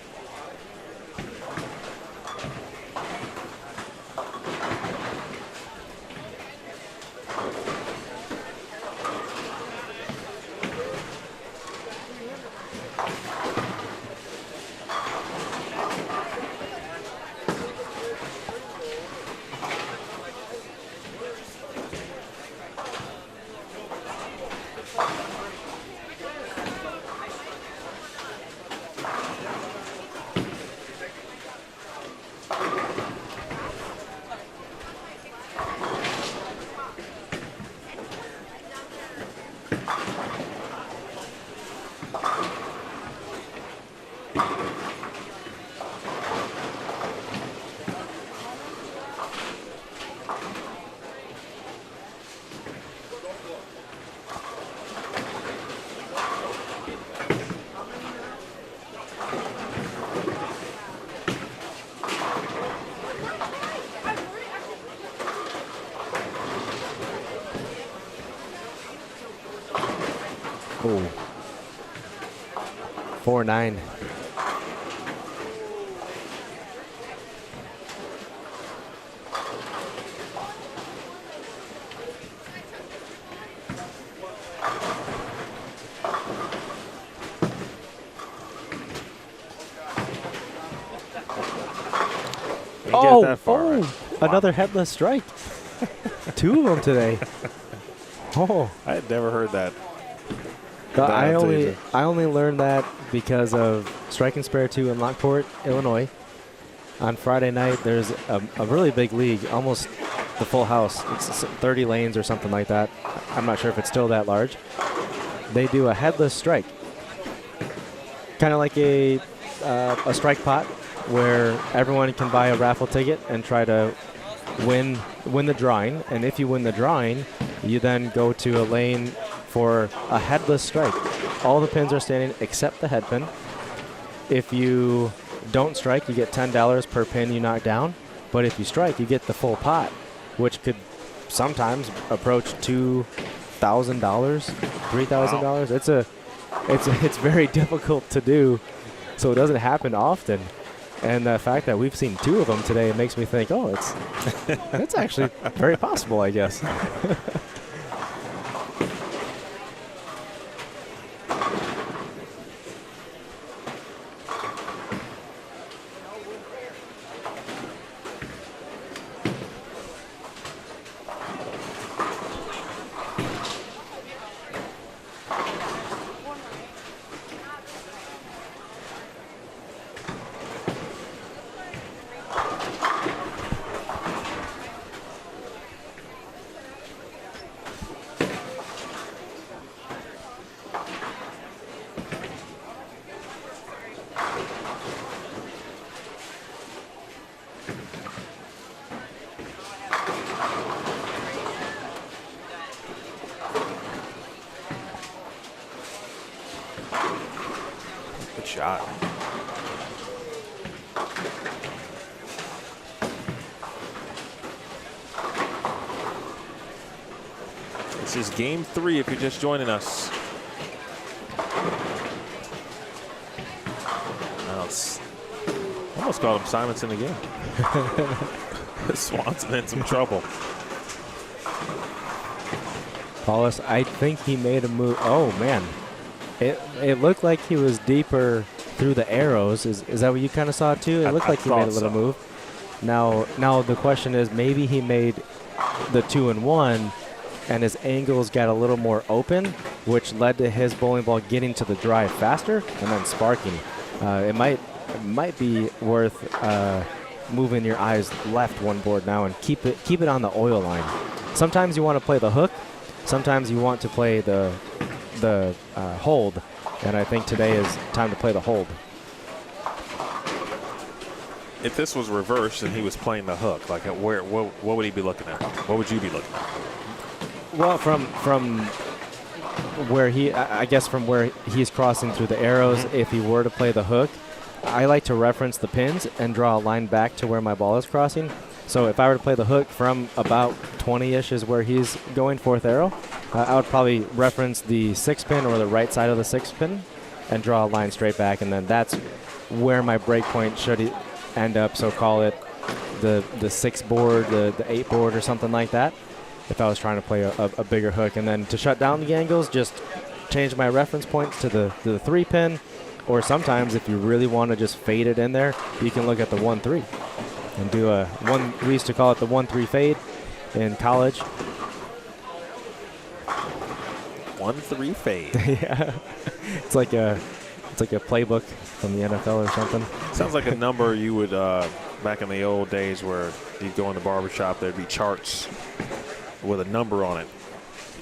Oh. 4-9. Another headless strike. 2 of them today. Oh, I had never heard that. I only learned that because of Strike and Spare 2 in Lockport, Illinois. On Friday night, there's a really big league, almost the full house. It's 30 lanes or something like that. I'm not sure if it's still that large. They do a headless strike, kind of like a strike pot, where everyone can buy a raffle ticket and try to win the drawing. And if you win the drawing, you then go to a lane for a headless strike. All the pins are standing except the head pin. If you don't strike, you get $10 per pin you knock down. But if you strike, you get the full pot, which could sometimes approach $2,000, $3,000. Wow. It's very difficult to do, so it doesn't happen often. And the fact that we've seen 2 of them today, it makes me think, oh, it's actually very possible, I guess. Good shot. This is game 3 if you're just joining us. Well, it's almost called him Simonson again. Swanson in some trouble. Paulus, I think he made a move. Oh, man. It looked like he was deeper through the arrows. Is that what you kind of saw, too? It looked like he made a little move. Now the question is, maybe he made the 2 and 1, and his angles got a little more open, which led to his bowling ball getting to the drive faster and then sparking. It might be worth moving your eyes left one board now and keep it on the oil line. Sometimes you want to play the hook, sometimes you want to play the hold, and I think today is time to play the hold. If this was reversed and he was playing the hook, like what would he be looking at? What would you be looking at? Well, from where I guess from where he's crossing through the arrows, if he were to play the hook, I like to reference the pins and draw a line back to where my ball is crossing. So if I were to play the hook from about 20-ish is where he's going, fourth arrow, I would probably reference the 6-pin or the right side of the 6-pin and draw a line straight back, and then that's where my break point should end up. So call it the 6 board, the 8 board, or something like that, if I was trying to play a bigger hook. And then to shut down the angles, just change my reference points to the 3-pin, or sometimes if you really want to just fade it in there, you can look at the 1-3 and do we used to call it the 1-3 fade in college. 1-3 fade. Yeah, it's like a playbook from the NFL or something. Sounds like a number you would back in the old days where you'd go in the barbershop, there'd be charts with a number on it,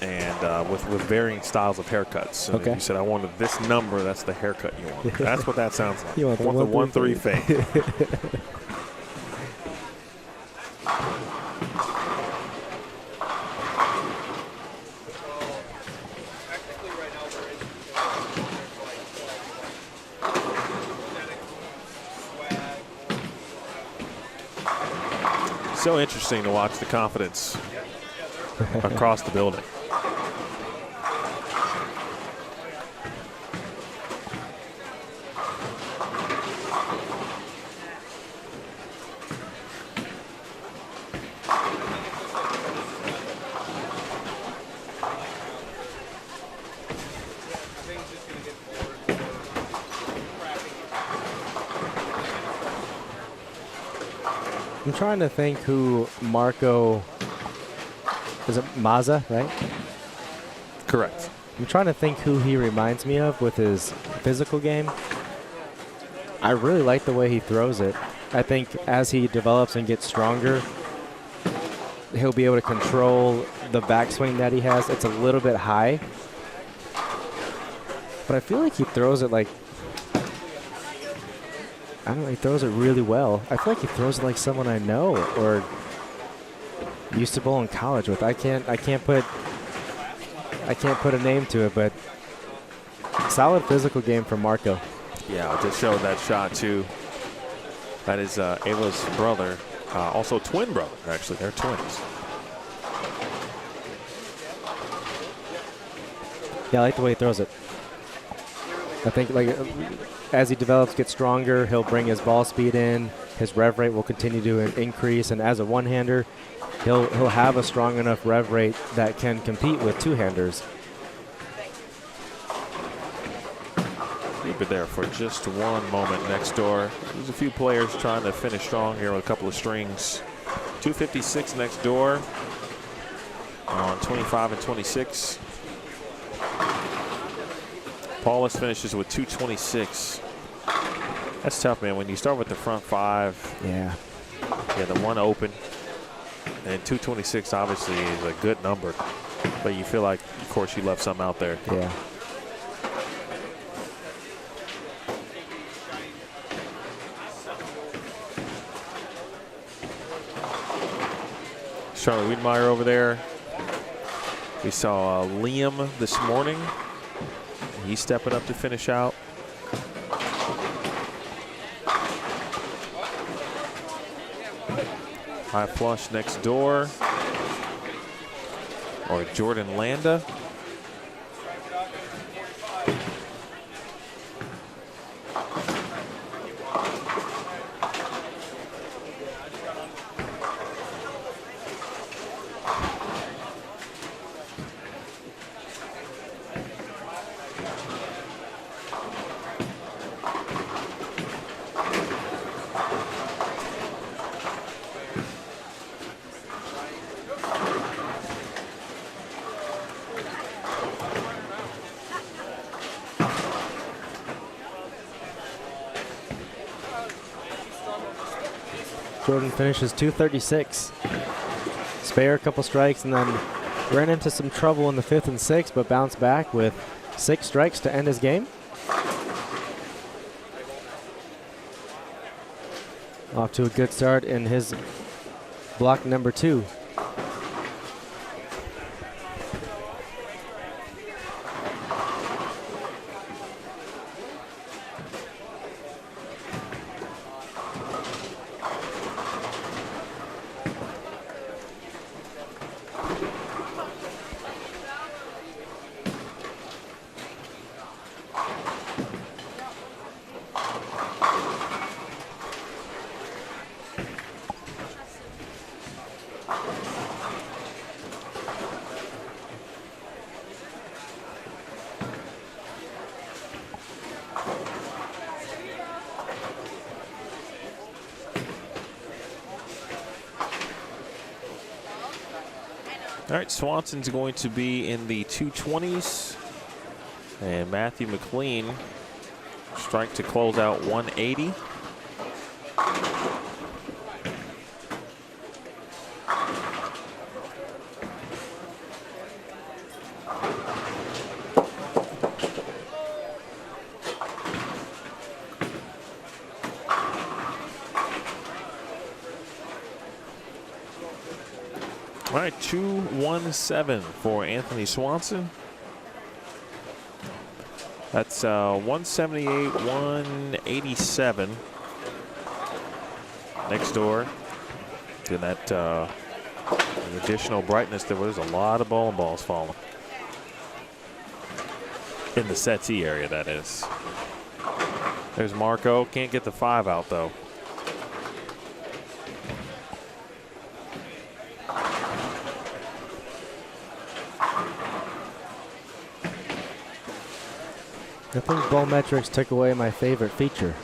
and with varying styles of haircuts. And Okay. if you said, I wanted this number, that's the haircut you want. That's what that sounds like. You want the 1-3 fade. So interesting to watch the confidence across the building. I'm trying to think who Marco, is it Mazza, right? Correct. I'm trying to think who he reminds me of with his physical game. I really like the way he throws it. I think as he develops and gets stronger, he'll be able to control the backswing that he has. It's a little bit high, but I feel like he throws it like, I don't know, he throws it really well. I feel like he throws it like someone I know or used to bowl in college with. I can't put a name to it, but solid physical game from Marco. Yeah, I just showed that shot too. That is Ayla's brother, also twin brother, actually. They're twins. Yeah, I like the way he throws it. I think like as he develops, gets stronger, he'll bring his ball speed in. His rev rate will continue to increase, and as a one-hander, he'll have a strong enough rev rate that can compete with two-handers. Keep it there for just one moment next door. There's a few players trying to finish strong here with a couple of strings. 256 next door on 25 and 26. Paulus finishes with 226. That's tough, man. When you start with the front five, Yeah. the one open, and 226 obviously is a good number, but you feel like, of course, you left something out there. Yeah. Charlie Wiedemeyer over there. We saw Liam this morning. He's stepping up to finish out. High flush next door. Or Jordan Landa. Gordon finishes 236. Spare a couple strikes and then ran into some trouble in the 5th and 6th, but bounced back with 6 strikes to end his game. Off to a good start in his block number 2. All right, Swanson's going to be in the 220s. And Matthew McLean strike to close out 180. All right, 217 for Anthony Swanson. That's 178, 187. Next door. And that additional brightness, there was a lot of bowling balls falling. In the settee area, that is. There's Marco. Can't get the 5 out, though. I think Bowmetrics took away my favorite feature.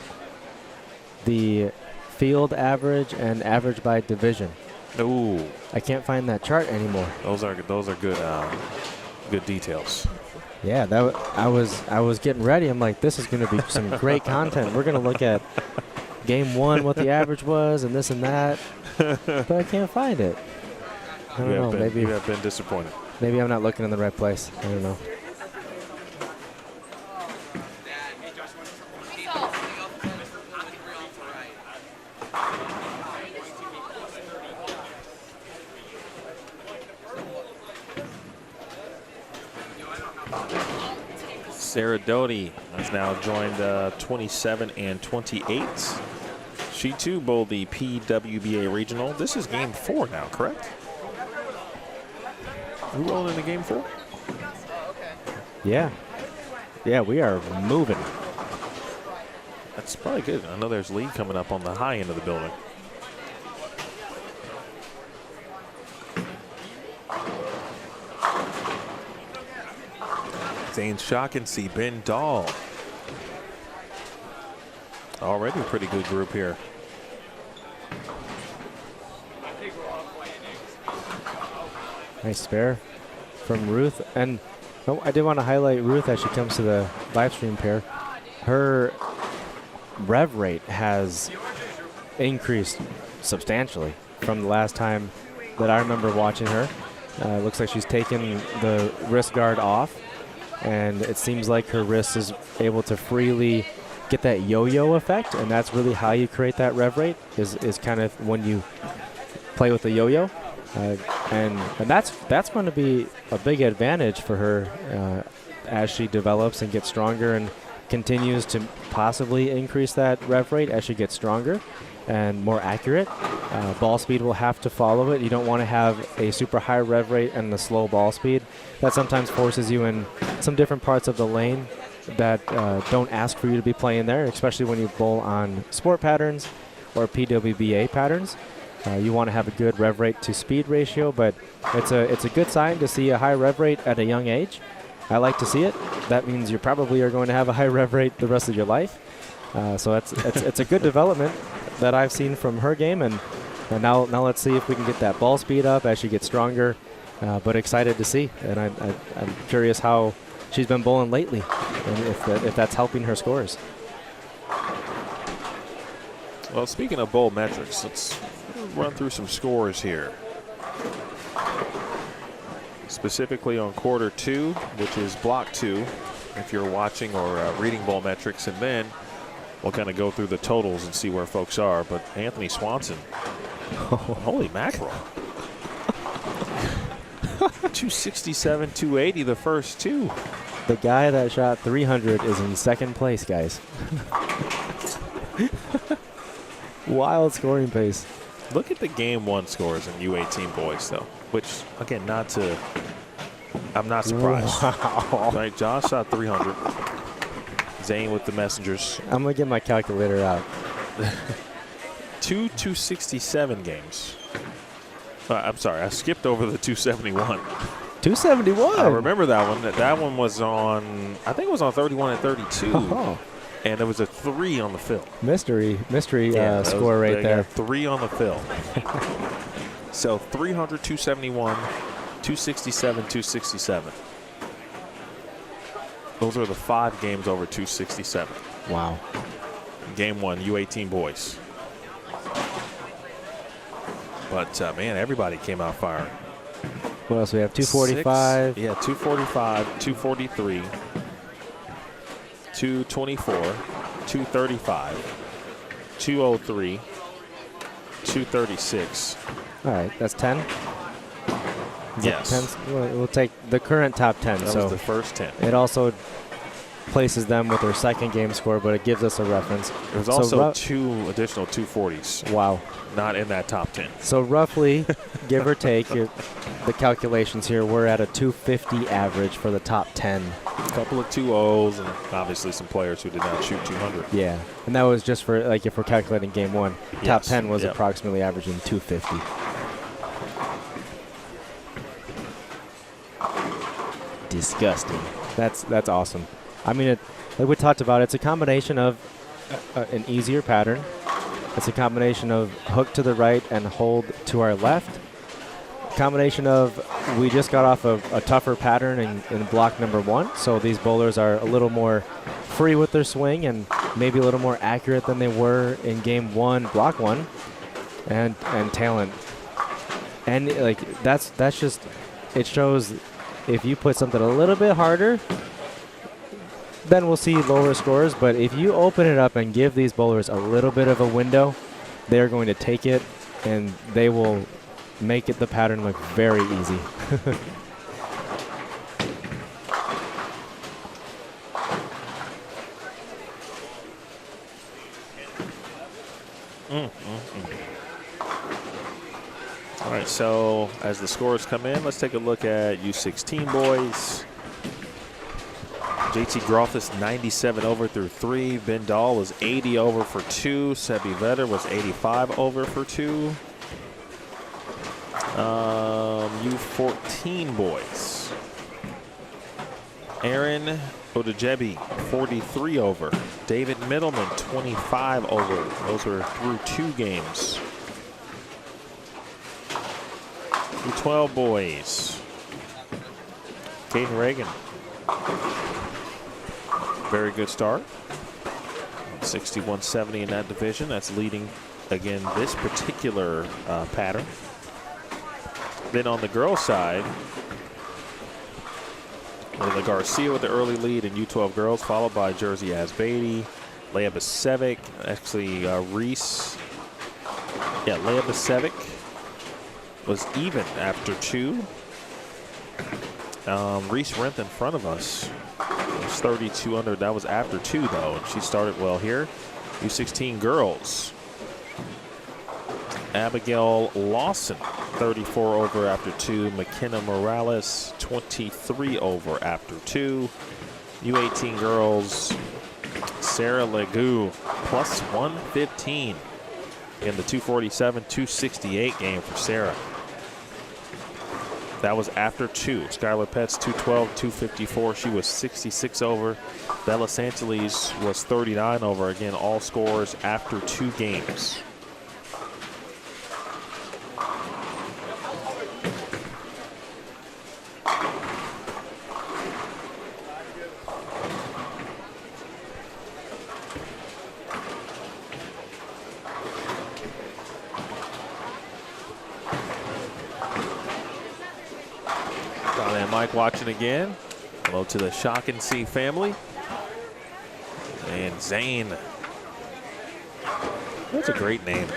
The field average and average by division. Ooh. I can't find that chart anymore. Those are good good details. Yeah, I was getting ready. I'm like, this is going to be some great content. We're going to look at game 1, what the average was, and this and that. But I can't find it. I don't know. Maybe you have been disappointed. Maybe I'm not looking in the right place. I don't know. Sarah Doty has now joined 27 and 28. She too bowled the PWBA regional. This is game 4 now, correct? We rolling into game 4? Yeah. Yeah, we are moving. That's probably good. I know there's lead coming up on the high end of the building. Zane Shaughnessy, Ben Dahl. Already a pretty good group here. Nice spare from Ruth. And I did want to highlight Ruth as she comes to the live stream pair. Her rev rate has increased substantially from the last time that I remember watching her. Looks like she's taken the wrist guard off, and it seems like her wrist is able to freely get that yo-yo effect, and that's really how you create that rev rate is kind of when you play with the yo-yo. And that's going to be a big advantage for her as she develops and gets stronger and continues to possibly increase that rev rate as she gets stronger and more accurate. Ball speed will have to follow it. You don't want to have a super high rev rate and the slow ball speed. That sometimes forces you in some different parts of the lane that don't ask for you to be playing there, especially when you bowl on sport patterns or PWBA patterns. You want to have a good rev rate to speed ratio, but it's a good sign to see a high rev rate at a young age. I like to see it. That means you probably are going to have a high rev rate the rest of your life. So it's a good development that I've seen from her game, and now let's see if we can get that ball speed up as she gets stronger. But excited to see, and I'm curious how she's been bowling lately, and if that's helping her scores. Well, speaking of bowl metrics, let's run through some scores here. Specifically on quarter 2, which is block 2, if you're watching or reading ball metrics, and then we'll kind of go through the totals and see where folks are. But Anthony Swanson, holy mackerel. 267, 280 the first 2. The guy that shot 300 is in second place, guys. Wild scoring pace. Look at the game 1 scores in U18 boys, though, which, again, I'm not surprised. Wow. Right, Josh shot 300. Zane with the Messengers. I'm going to get my calculator out. 267 games. I'm sorry, I skipped over the 271. 271. I remember that one. That one was on, I think it was on 31 and 32. Oh. And there was a 3 on the film. Mystery score right there. 3 on the film. So 300, 271, 267, 267. Those are the 5 games over 267. Wow. Game 1, U18 boys. But, man, everybody came out firing. What else we have? 245. 245, 243, 224, 235, 203, 236. All right, that's 10. Yes. We'll take the current top 10. That was the first 10. It also places them with their second game score, but it gives us a reference. There was also 2 additional 240s. Wow. Not in that top 10. So roughly, give or take, the calculations here, we're at a 250 average for the top 10. A couple of 2-0s and obviously some players who did not shoot 200. Yeah, and that was just for, like, if we're calculating game 1. Top Yes. 10 was Yep. approximately averaging 250. Disgusting. That's awesome. I mean, like we talked about, it's a combination of an easier pattern. It's a combination of hook to the right and hold to our left. Combination of we just got off of a tougher pattern in block number 1, so these bowlers are a little more free with their swing and maybe a little more accurate than they were in game 1, block 1, and talent. And like that's just, it shows if you put something a little bit harder, then we'll see lower scores. But if you open it up and give these bowlers a little bit of a window, they're going to take it and they will make it the pattern look very easy. All right, so as the scores come in, let's take a look at U16 boys. JT Grothis 97 over through 3. Ben Dahl was 80 over for 2. Sebi Vetter was 85 over for 2. U14 boys. Aaron Odejebi 43 over. David Middleman 25 over. Those were through 2 games. U12 boys. Caden Reagan. Very good start. 61-70 in that division. That's leading, again, this particular pattern. Then on the girls' side, Lila Garcia with the early lead in U12 girls, followed by Jersey Asbeidi, Leah Basevic, actually Reese. Yeah, Leah Basevic was even after 2. Reese Renth in front of us was 32 under. That was after 2, though, and she started well here. U16 girls. Abigail Lawson, 34 over after 2. McKenna Morales, 23 over after 2. U18 girls, Sarah Legou, plus 115 in the 247-268 game for Sarah. That was after 2. Skylar Petts, 212, 254. She was 66 over. Bella Sancheles was 39 over. Again, all scores after 2 games. Mike watching again. Hello to the Shock and See family. And Zane. That's a great name.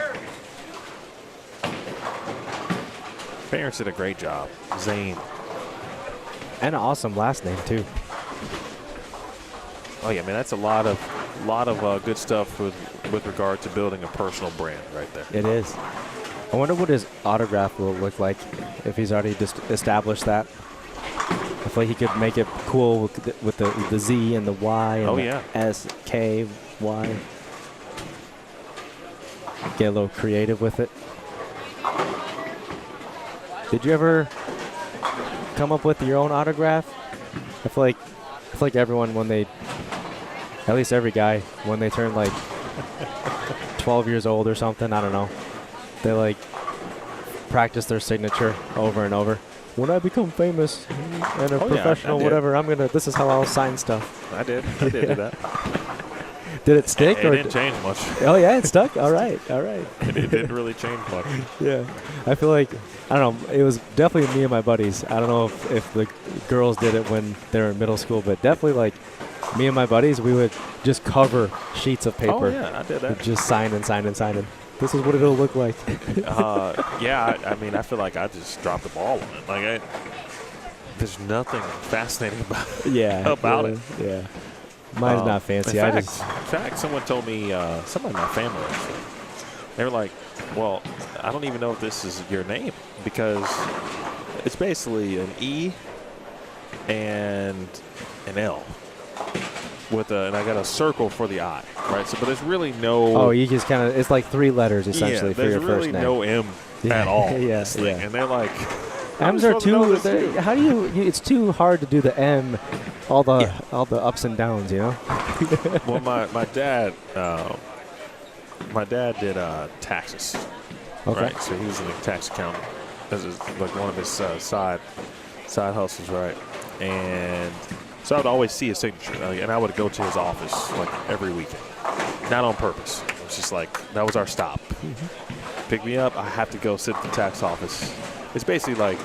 Parents did a great job. Zane. And an awesome last name, too. Oh, yeah, man, that's a lot of good stuff with regard to building a personal brand right there. It is. I wonder what his autograph will look like if he's already just established that. I feel like he could make it cool with the Z and the Y and the S, K, Y. Get a little creative with it. Did you ever come up with your own autograph? I feel like everyone, when they, at least every guy, when they turn like 12 years old or something, I don't know, they like practice their signature over and over. When I become famous and a professional, whatever, this is how I'll sign stuff. I did do that. Did it stick? It didn't change much. Oh, yeah, it stuck? All right. It didn't really change much. Yeah. I feel like, I don't know, it was definitely me and my buddies. I don't know if the girls did it when they were in middle school, but definitely like me and my buddies, we would just cover sheets of paper. Oh, yeah, I did that. We'd just sign and sign and sign it. This is what it'll look like. I mean, I feel like I just dropped the ball on it. Like, there's nothing fascinating about it. Yeah. Mine's not fancy. In fact, someone told me, somebody in my family, actually, they were like, well, I don't even know if this is your name because it's basically an E and an L. And I got a circle for the I, right? So, but there's really no. Oh, you just kind of, it's like 3 letters essentially for your first name. There's really no M at all. Yes, yeah. And they're like, M's are too. How do you? It's too hard to do the M, all the ups and downs, you know. Well, my dad did taxes. Okay. Right, so he was in the tax accountant. This is like one of his side hustles, right? And so I would always see his signature, and I would go to his office like every weekend, not on purpose. It was just like that was our stop. Pick me up. I have to go sit at the tax office. It's basically like,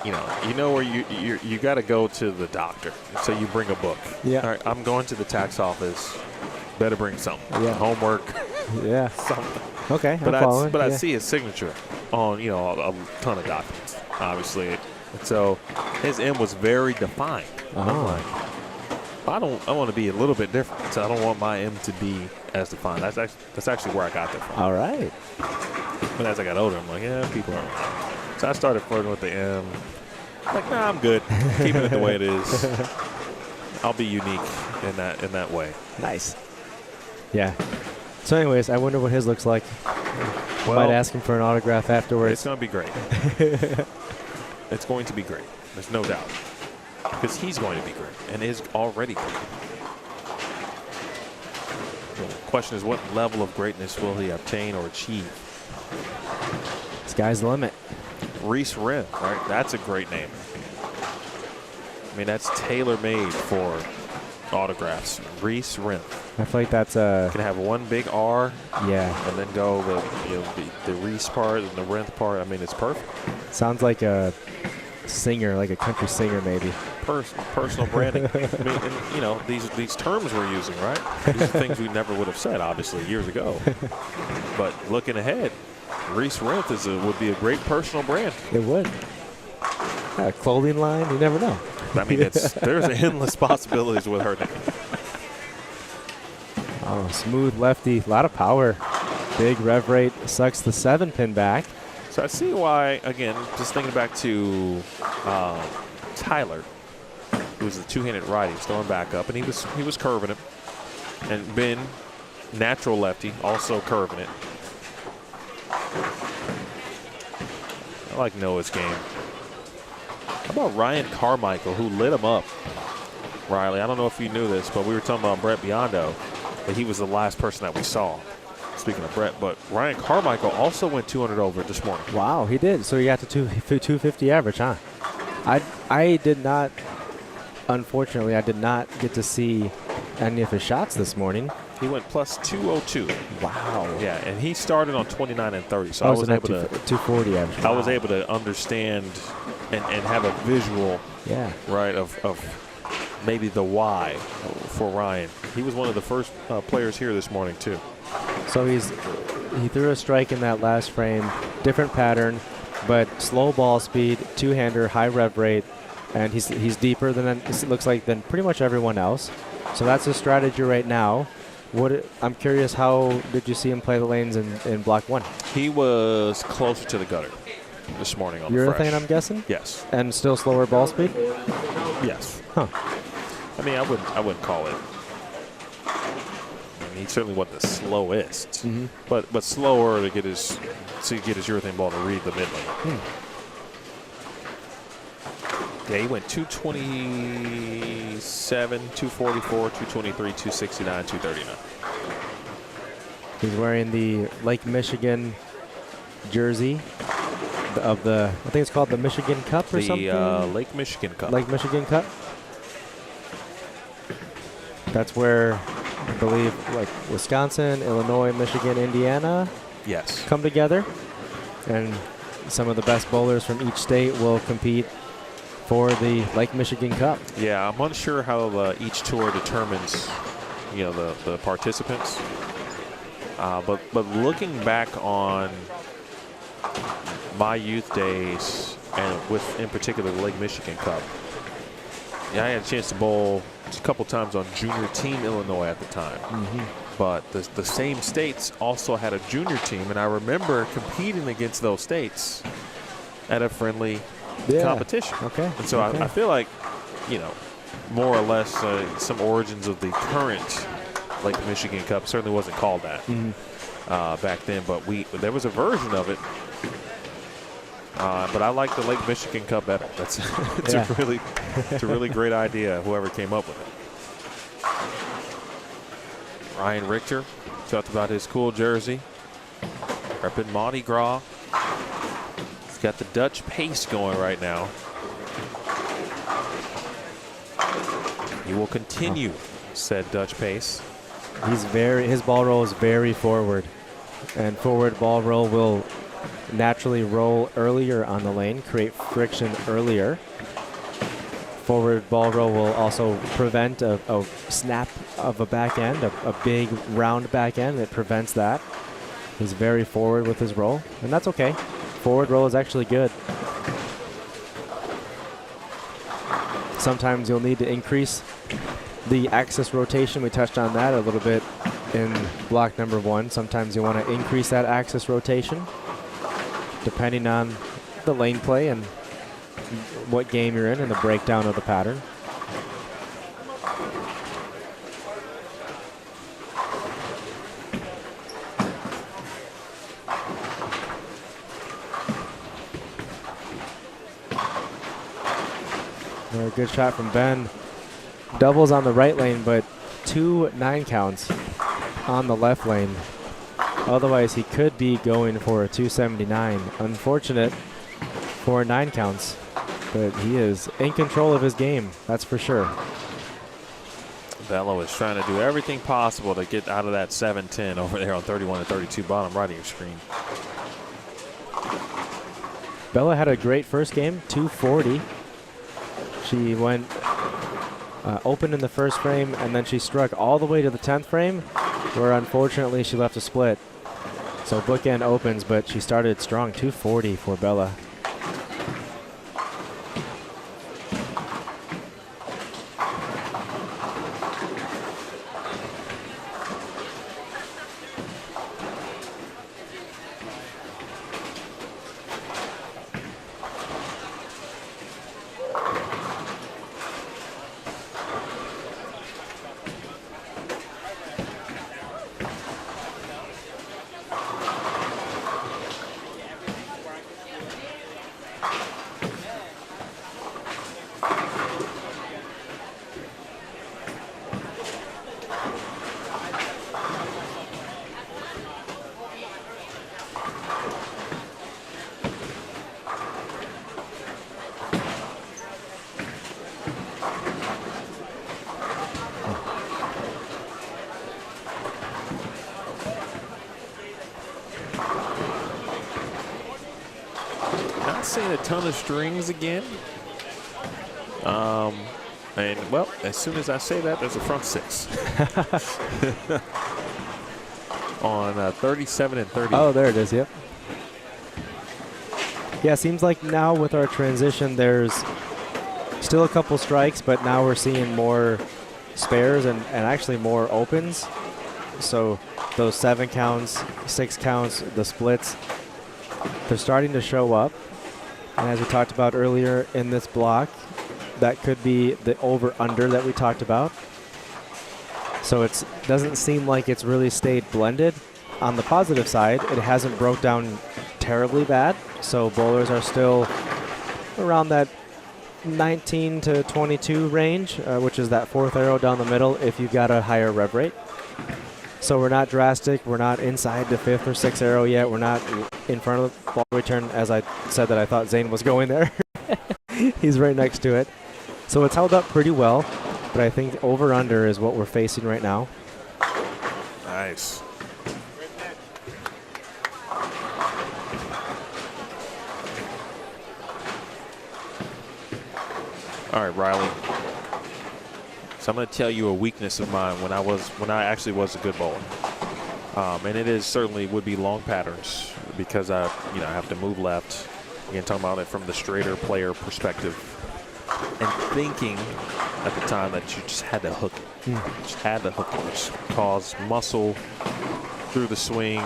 you know where you got to go to the doctor, so you bring a book. Yeah. All right, I'm going to the tax office. Better bring something. Yeah. Homework. Yeah. Something. Okay. But I see his signature on a ton of documents, obviously. And so his M was very defined. And I'm like, I want to be a little bit different. So I don't want my M to be as defined. That's actually where I got that from. All right. But as I got older, I'm like, yeah, people aren't. So I started flirting with the M. Like, nah, I'm good. Keeping it the way it is. I'll be unique in that way. Nice. Yeah. So anyways, I wonder what his looks like. Well, might ask him for an autograph afterwards. It's going to be great. It's going to be great. There's no doubt. Because he's going to be great and is already great. The question is, what level of greatness will he obtain or achieve? Sky's the limit. Reese Rinth, right? That's a great name. I mean, that's tailor-made for autographs. Reese Rinth. I feel like that's Can have one big R. Yeah. And then go the Reese part and the Rinth part. I mean, it's perfect. Sounds like a singer, like a country singer, maybe. Personal branding. I mean, and, these terms we're using, right? These are things we never would have said, obviously, years ago. But looking ahead, Reese Rinth would be a great personal brand. It would. A clothing line, you never know. I mean, there's endless possibilities with her name. Oh, smooth lefty, a lot of power. Big rev rate, sucks the 7-pin back. So I see why, again, just thinking back to Tyler, who was the two-handed righty, throwing back up, and he was curving it. And Ben, natural lefty, also curving it. I like Noah's game. How about Ryan Carmichael, who lit him up? Riley, I don't know if you knew this, but we were talking about Brett Biondo, that he was the last person that we saw. Speaking of Brett, but Ryan Carmichael also went 200 over this morning. Wow, he did. So he got to 250 average, huh? I did not, unfortunately, I did not get to see any of his shots this morning. He went plus 202. Wow. Yeah, and he started on 29 and 30, so I was able to 240 average. I was able to understand and have a visual, Yeah. right, of maybe the why for Ryan. He was one of the first players here this morning too. So he threw a strike in that last frame, different pattern, but slow ball speed, two-hander, high rev rate, and he's deeper than it looks like than pretty much everyone else. So that's his strategy right now. I'm curious, how did you see him play the lanes in block 1? He was closer to the gutter this morning on the fresh. Urethane, I'm guessing? Yes. And still slower ball speed? Yes. Huh. I mean, I wouldn't call it. I mean, he certainly wasn't the slowest, but slower to get his urethane ball to read the mid lane. Yeah, he went 227, 244, 223, 269, 239. He's wearing the Lake Michigan jersey of the, I think it's called the Michigan Cup or something? The Lake Michigan Cup. Lake Michigan Cup. That's where I believe like Wisconsin, Illinois, Michigan, Indiana Yes. come together, and some of the best bowlers from each state will compete for the Lake Michigan Cup. Yeah, I'm unsure how each tour determines, the participants. But looking back on my youth days, and in particular the Lake Michigan Cup, yeah, I had a chance to bowl just a couple times on junior team Illinois at the time. But the same states also had a junior team, and I remember competing against those states at a friendly competition. Okay. And so I feel like, more or less some origins of the current Lake Michigan Cup certainly wasn't called that back then, but there was a version of it. But I like the Lake Michigan Cup better. It's a really great idea, whoever came up with it. Ryan Richter talked about his cool jersey. Repping Mardi Gras. He's got the Dutch pace going right now. He will continue, said Dutch pace. His ball roll is very forward, and forward ball roll will naturally roll earlier on the lane, create friction earlier. Forward ball roll will also prevent a snap of a back end, a big round back end. It prevents that. He's very forward with his roll, and that's okay. Forward roll is actually good. Sometimes you'll need to increase the axis rotation. We touched on that a little bit in block number 1. Sometimes you want to increase that axis rotation depending on the lane play and what game you're in and the breakdown of the pattern. A good shot from Ben. Doubles on the right lane, but 2 9 counts on the left lane. Otherwise, he could be going for a 279. Unfortunate for 9 counts, but he is in control of his game, that's for sure. Bello is trying to do everything possible to get out of that 7-10 over there on 31 and 32 bottom right of your screen. Bella had a great first game, 240. She went open in the first frame, and then she struck all the way to the 10th frame, where unfortunately she left a split. So bookend opens, but she started strong, 240 for Bella. saying a ton of strings again. And, well, as soon as I say that, there's a front 6. On 37 and 30. Oh, there it is, yep. Yeah, seems like now with our transition, there's still a couple strikes, but now we're seeing more spares and actually more opens. So those 7 counts, 6 counts, the splits, they're starting to show up. And as we talked about earlier in this block, that could be the over-under that we talked about. So it doesn't seem like it's really stayed blended. On the positive side, it hasn't broke down terribly bad. So bowlers are still around that 19 to 22 range, which is that 4th arrow down the middle if you've got a higher rev rate. So we're not drastic. We're not inside the 5th or 6th arrow yet. We're not in front of the ball return, as I said that I thought Zane was going there. He's right next to it. So it's held up pretty well, but I think over-under is what we're facing right now. Nice. All right, Riley. So I'm going to tell you a weakness of mine when I actually was a good bowler, and it is certainly would be long patterns because I have to move left. Again, talking about it from the straighter player perspective, and thinking at the time that you just had to hook it, just had to hook it, just cause muscle through the swing,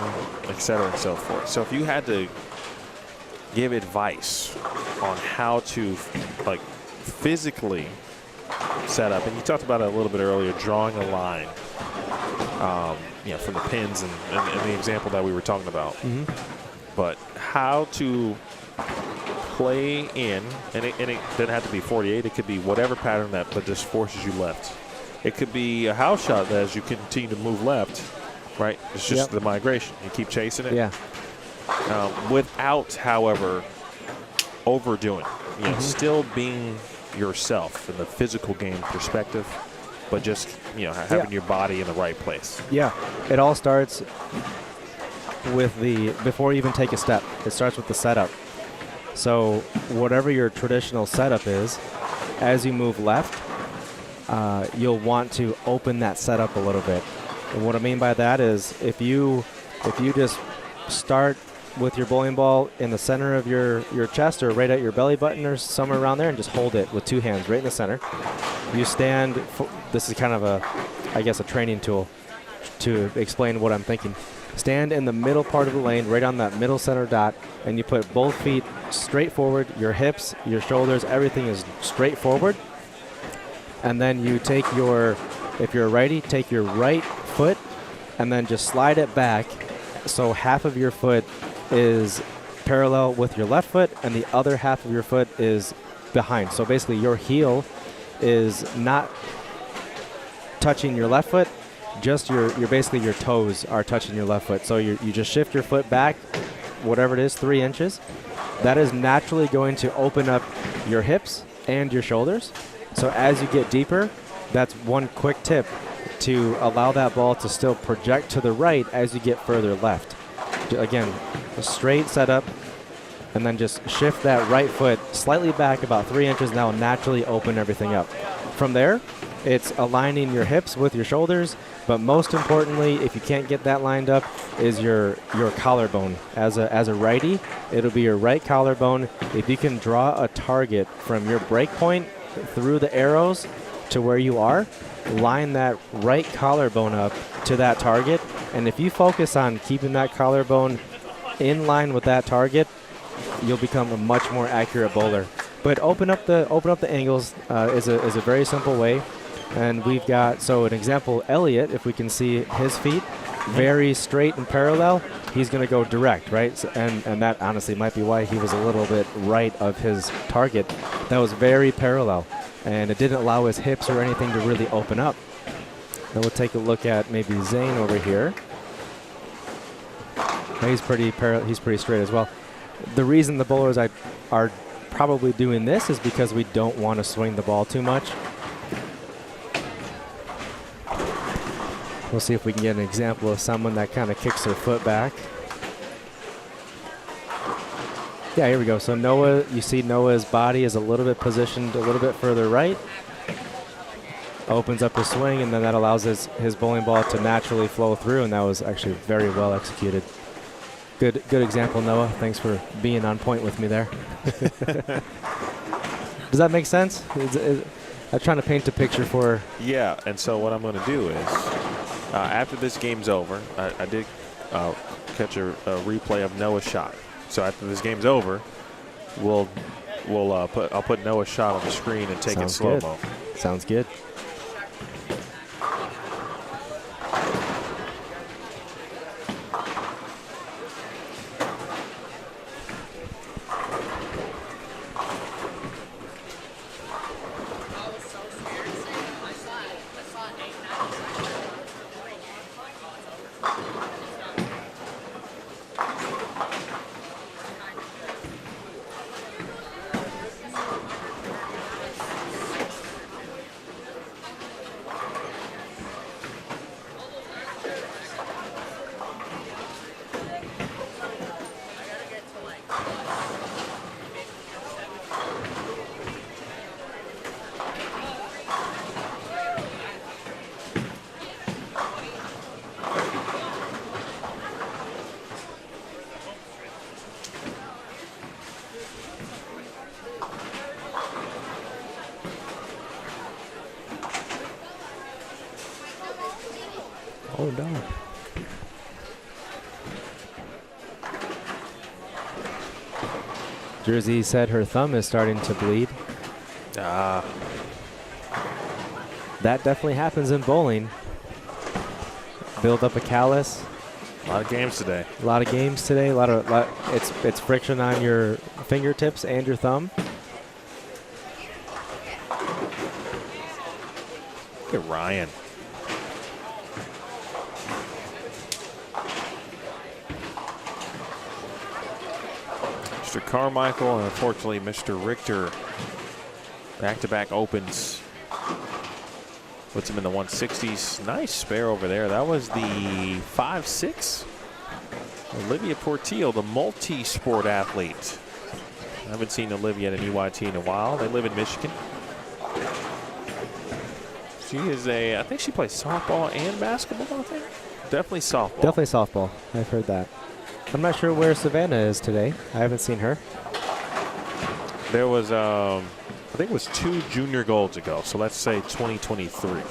et cetera, and so forth. So if you had to give advice on how to physically set up, and you talked about it a little bit earlier, drawing a line, from the pins and the example that we were talking about. But how to play in, and it doesn't have to be 48. It could be whatever pattern that just forces you left. It could be a house shot that as you continue to move left, right? It's just the migration. You keep chasing it. Yeah. Without, however, overdoing. Still being yourself in the physical game perspective, but just having your body in the right place. Yeah, it all starts with before you even take a step. It starts with the setup. So whatever your traditional setup is, as you move left, you'll want to open that setup a little bit. And what I mean by that is if you just start with your bowling ball in the center of your chest or right at your belly button or somewhere around there and just hold it with 2 hands right in the center. You stand, this is kind of a training tool to explain what I'm thinking. Stand in the middle part of the lane, right on that middle center dot, and you put both feet straight forward, your hips, your shoulders, everything is straight forward. And then you take if you're a righty, take your right foot and then just slide it back so half of your foot is parallel with your left foot and the other half of your foot is behind. So basically your heel is not touching your left foot, just your toes are touching your left foot. So you just shift your foot back, whatever it is, 3 inches. That is naturally going to open up your hips and your shoulders. So as you get deeper, that's one quick tip to allow that ball to still project to the right as you get further left. Again, a straight setup, and then just shift that right foot slightly back about 3 inches, and that will naturally open everything up. From there, it's aligning your hips with your shoulders, but most importantly, if you can't get that lined up, is your collarbone. As a righty, it'll be your right collarbone. If you can draw a target from your break point through the arrows to where you are, line that right collarbone up to that target, and if you focus on keeping that collarbone in line with that target, you'll become a much more accurate bowler. But open up the angles is a very simple way. And we've got, so an example, Elliot, if we can see his feet, very straight and parallel, he's going to go direct, right? So, and that honestly might be why he was a little bit right of his target. That was very parallel, and it didn't allow his hips or anything to really open up. Then we'll take a look at maybe Zane over here. He's pretty straight as well. The reason the bowlers are probably doing this is because we don't want to swing the ball too much. We'll see if we can get an example of someone that kind of kicks their foot back. Yeah, here we go. So Noah, you see Noah's body is a little bit positioned a little bit further right. Opens up his swing, and then that allows his bowling ball to naturally flow through, and that was actually very well executed. Good example, Noah. Thanks for being on point with me there. Does that make sense? I'm trying to paint a picture for... Yeah, and so what I'm going to do is, after this game's over, I did catch a replay of Noah's shot. So after this game's over, I'll put Noah's shot on the screen and take it slow-mo. Sounds good. Oh, no. Jersey said her thumb is starting to bleed. That definitely happens in bowling. Build up a callus. A lot of games today. A lot of games today. It's friction on your fingertips and your thumb. Look at Ryan. Mr. Carmichael and unfortunately Mr. Richter. Back-to-back opens. Puts him in the 160s. Nice spare over there. That was the 5-6. Olivia Portillo, the multi-sport athlete. I haven't seen Olivia at an EYT in a while. They live in Michigan. She is I think she plays softball and basketball out there. Definitely softball. Definitely softball. I've heard that. I'm not sure where Savannah is today. I haven't seen her. There was, I think it was 2 junior golds ago. So let's say 2023.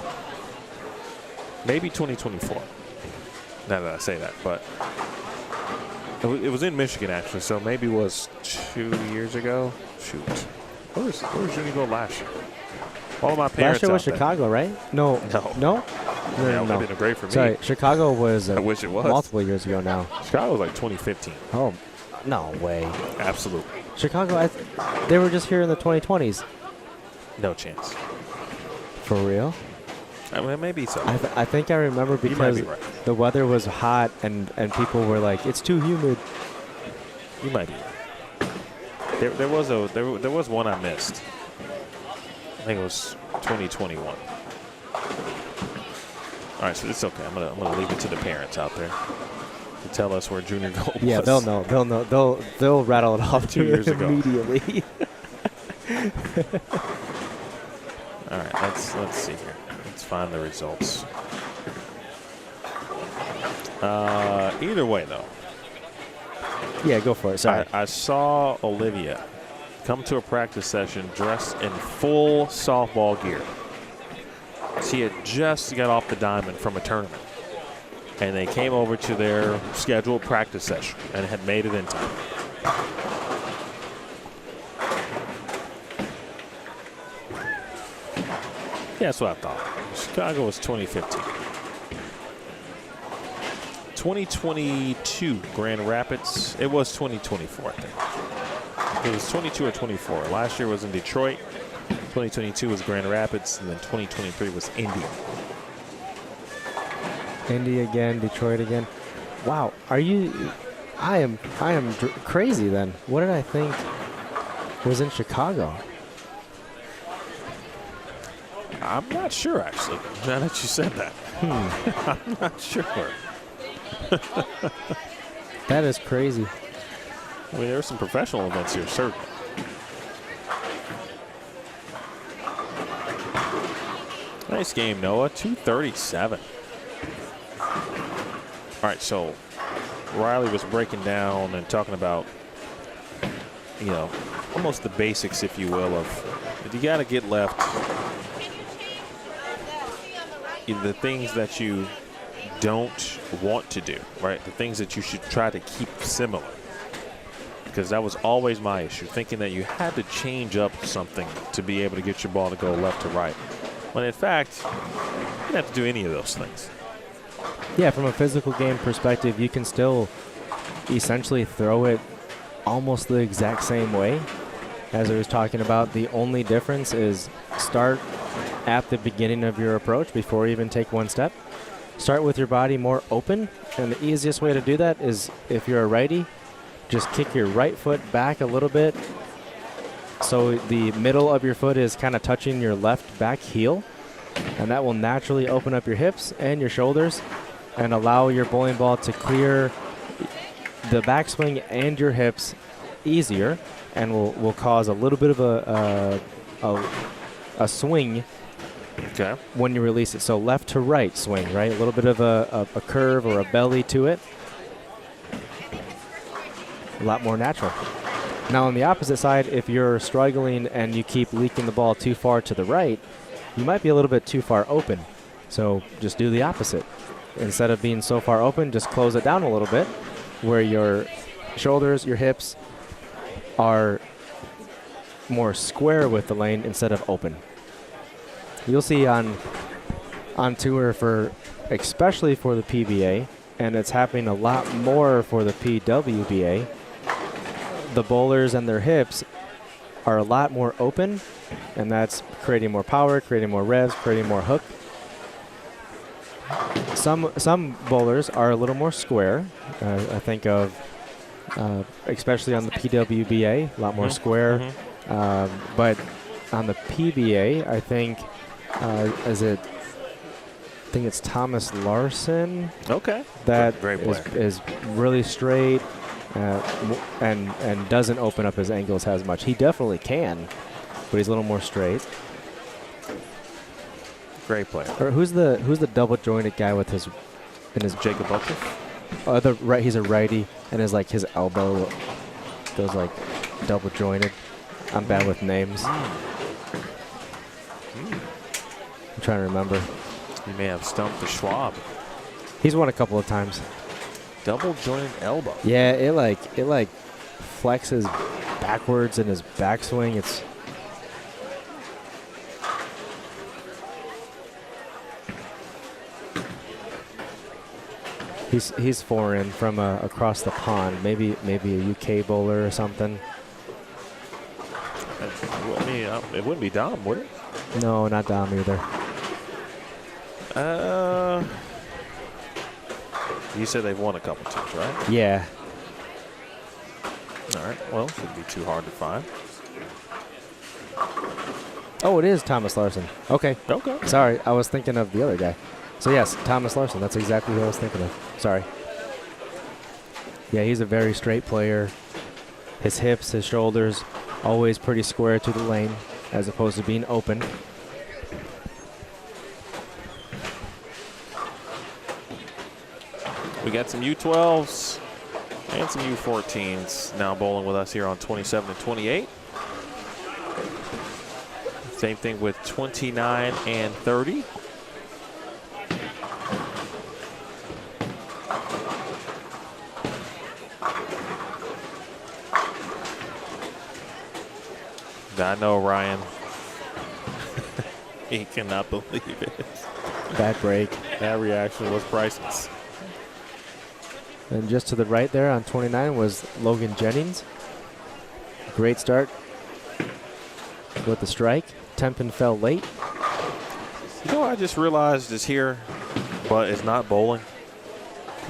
Maybe 2024. Now that I say that, but it was in Michigan actually. So maybe it was 2 years ago. Shoot. Where was junior gold last year? All of my parents last year was out Chicago, there. right? No. No. No? That would have been great for me. Sorry, Chicago was I wish it was. multiple years ago now. Chicago was like 2015. Oh, no way. Absolutely. Chicago, they were just here in the 2020s. No chance. For real? I mean, maybe so. I think I remember You might because be right. the weather was hot and people were like, it's too humid. You might be right. There was one I missed. I think it was 2021. All right, so it's okay. I'm gonna leave it to the parents out there to tell us where junior gold was. Yeah, they'll know. They'll know. They'll rattle it off 2 years ago. immediately. All right, let's see here. Let's find the results. Either way, though. Yeah, go for it. Sorry. I saw Olivia come to a practice session dressed in full softball gear. She had just got off the diamond from a tournament, and they came over to their scheduled practice session and had made it in time. Yeah, that's what I thought. Chicago was 2015. 2022 Grand Rapids. It was 2024, I think. It was 22 or 24. Last year was in Detroit. 2022 was Grand Rapids, and then 2023 was Indy. Indy again, Detroit again. Wow, are you? I am crazy then. What did I think was in Chicago? I'm not sure, actually, now that you said that. I'm not sure. That is crazy. I mean, there's some professional events here, certainly. Nice game, Noah. 237. All right, so Riley was breaking down and talking about, you know, almost the basics, if you will, of you got to get left. The things that you don't want to do, right? The things that you should try to keep similar. Because that was always my issue, thinking that you had to change up something to be able to get your ball to go left to right. When in fact, you don't have to do any of those things. Yeah, from a physical game perspective, you can still essentially throw it almost the exact same way as I was talking about. The only difference is start at the beginning of your approach before you even take one step. Start with your body more open, and the easiest way to do that is if you're a righty, just kick your right foot back a little bit so the middle of your foot is kind of touching your left back heel, and that will naturally open up your hips and your shoulders and allow your bowling ball to clear the backswing and your hips easier, and will cause a little bit of a swing when you release it. So left to right swing, right? A little bit of a curve or a belly to it. A lot more natural. Now on the opposite side, if you're struggling and you keep leaking the ball too far to the right, you might be a little bit too far open. So just do the opposite. Instead of being so far open, just close it down a little bit where your shoulders, your hips are more square with the lane instead of open. You'll see on tour, for especially for the PBA, and it's happening a lot more for the PWBA, the bowlers and their hips are a lot more open, and that's creating more power, creating more revs, creating more hook. Some bowlers are a little more square. I think of, especially on the PWBA, a lot more square. But on the PBA, I think, I think it's Thomas Larson. Okay. That Great player. is really straight and doesn't open up his angles as much. He definitely can, but he's a little more straight. Great player. Or who's the double jointed guy with his Jacob Butler? Right, he's a righty, and his elbow goes like double jointed. I'm bad with names. I'm trying to remember. You may have stumped the Schwab. He's won a couple of times. Double jointed elbow. Yeah, it flexes backwards in his backswing. It's he's foreign from across the pond. Maybe a UK bowler or something. I mean, it wouldn't be Dom, would it? No, not Dom either. You said they've won a couple times, right? Yeah. All right. Well, shouldn't be too hard to find. Oh, it is Thomas Larson. Okay. Okay. Sorry, I was thinking of the other guy. So yes, Thomas Larson. That's exactly who I was thinking of. Sorry. Yeah, he's a very straight player. His hips, his shoulders, always pretty square to the lane, as opposed to being open. We got some U12s and some U14s now bowling with us here on 27 and 28. Same thing with 29 and 30. I know Ryan. He cannot believe it. Bad break. That reaction was priceless. And just to the right there on 29 was Logan Jennings. Great start with the strike. Tempin fell late. You know what I just realized is here, but it's not bowling.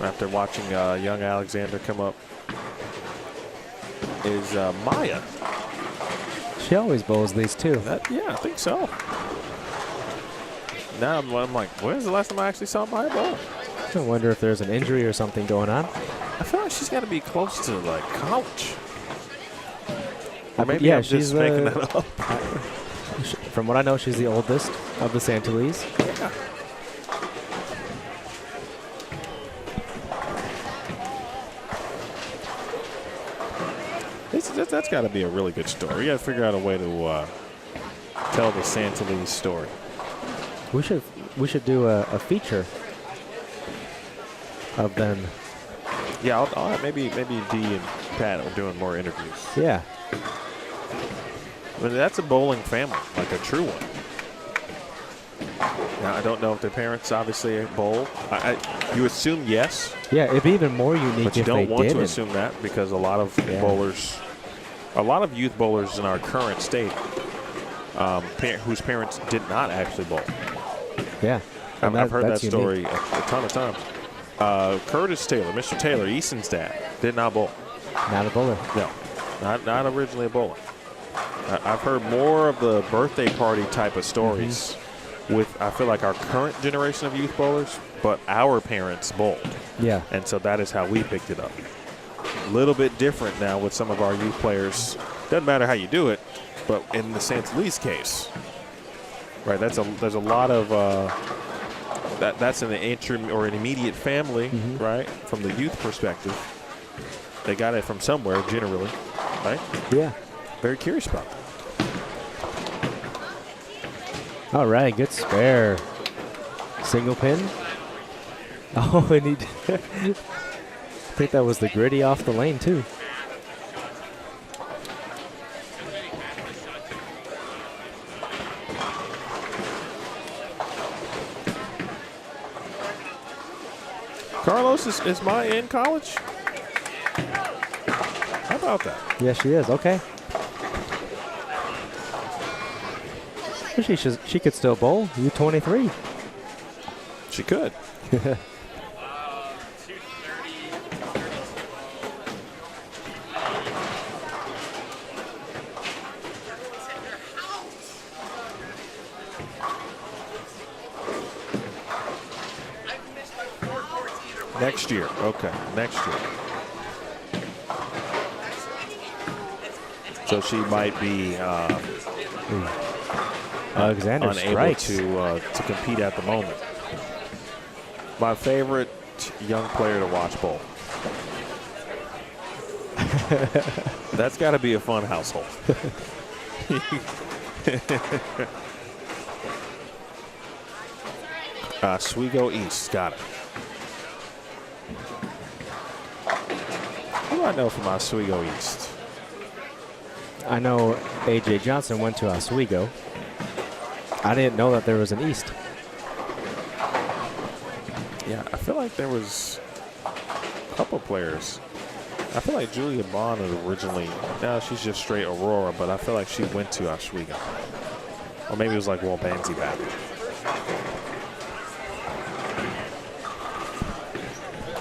After watching young Alexander come up, is Maya. She always bowls these too. Yeah, I think so. Now I'm like, when's the last time I actually saw Maya bowl? I wonder if there's an injury or something going on. I feel like she's got to be close to like college. Maybe yeah, I'm she's just making that up. From what I know, she's the oldest of the Santalese. Yeah. That's got to be a really good story. We got to figure out a way to tell the Santalese story. We should do a feature of them. Yeah, I'll maybe Dee and Pat are doing more interviews. Yeah. I mean, that's a bowling family, like a true one. Now, I don't know if their parents obviously bowl. You assume yes, Yeah, it'd be even more unique but you if don't they want didn't. to assume that because a lot of bowlers, a lot of youth bowlers in our current state, whose parents did not actually bowl. Yeah. I've heard that that's story unique. a ton of times. Curtis Taylor, Mr. Taylor, Easton's dad, did not bowl. Not a bowler. No, not originally a bowler. I've heard more of the birthday party type of stories with, I feel like, our current generation of youth bowlers, but our parents bowled. Yeah. And so that is how we picked it up. A little bit different now with some of our youth players. Doesn't matter how you do it, but in the Santalese case, right, there's a lot of that's an interim or an immediate family, right, from the youth perspective. They got it from somewhere generally, right? Yeah. Very curious about that. All right, good spare. Single pin. Oh, and he I think that was the gritty off the lane, too. Carlos, is Maya in college? How about that? Yes, she is. Okay. She could still bowl. U23. She could. Next year. Okay, next year. So she might be Alexander unable strikes. to compete at the moment. My favorite young player to watch bowl. That's got to be a fun household. Oswego East, got it. Who do I know from Oswego East? I know A.J. Johnson went to Oswego. I didn't know that there was an East. Yeah, I feel like there was a couple players. I feel like Julia Bond is originally, now she's just straight Aurora, but I feel like she went to Oswego. Or maybe it was like Walbanzi back.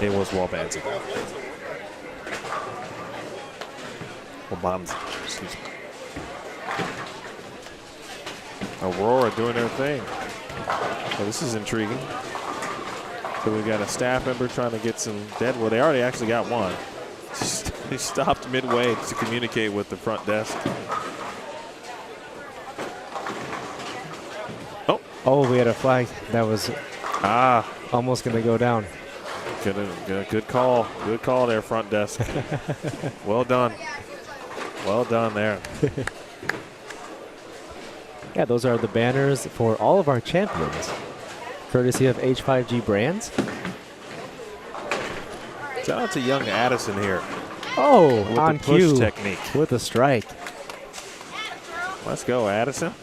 It was Walbanzi. Walbanzi, excuse me. Aurora doing their thing. Well, this is intriguing. So we've got a staff member trying to get some dead. Well, they already actually got one. He stopped midway to communicate with the front desk. Oh, we had a flag that was almost going to go down. Good call. Good call there, front desk. Well done. Well done there. Yeah, those are the banners for all of our champions, courtesy of H5G Brands. Shout out to young Addison here. Oh, with on the push cue technique. with a strike. Let's go, Addison.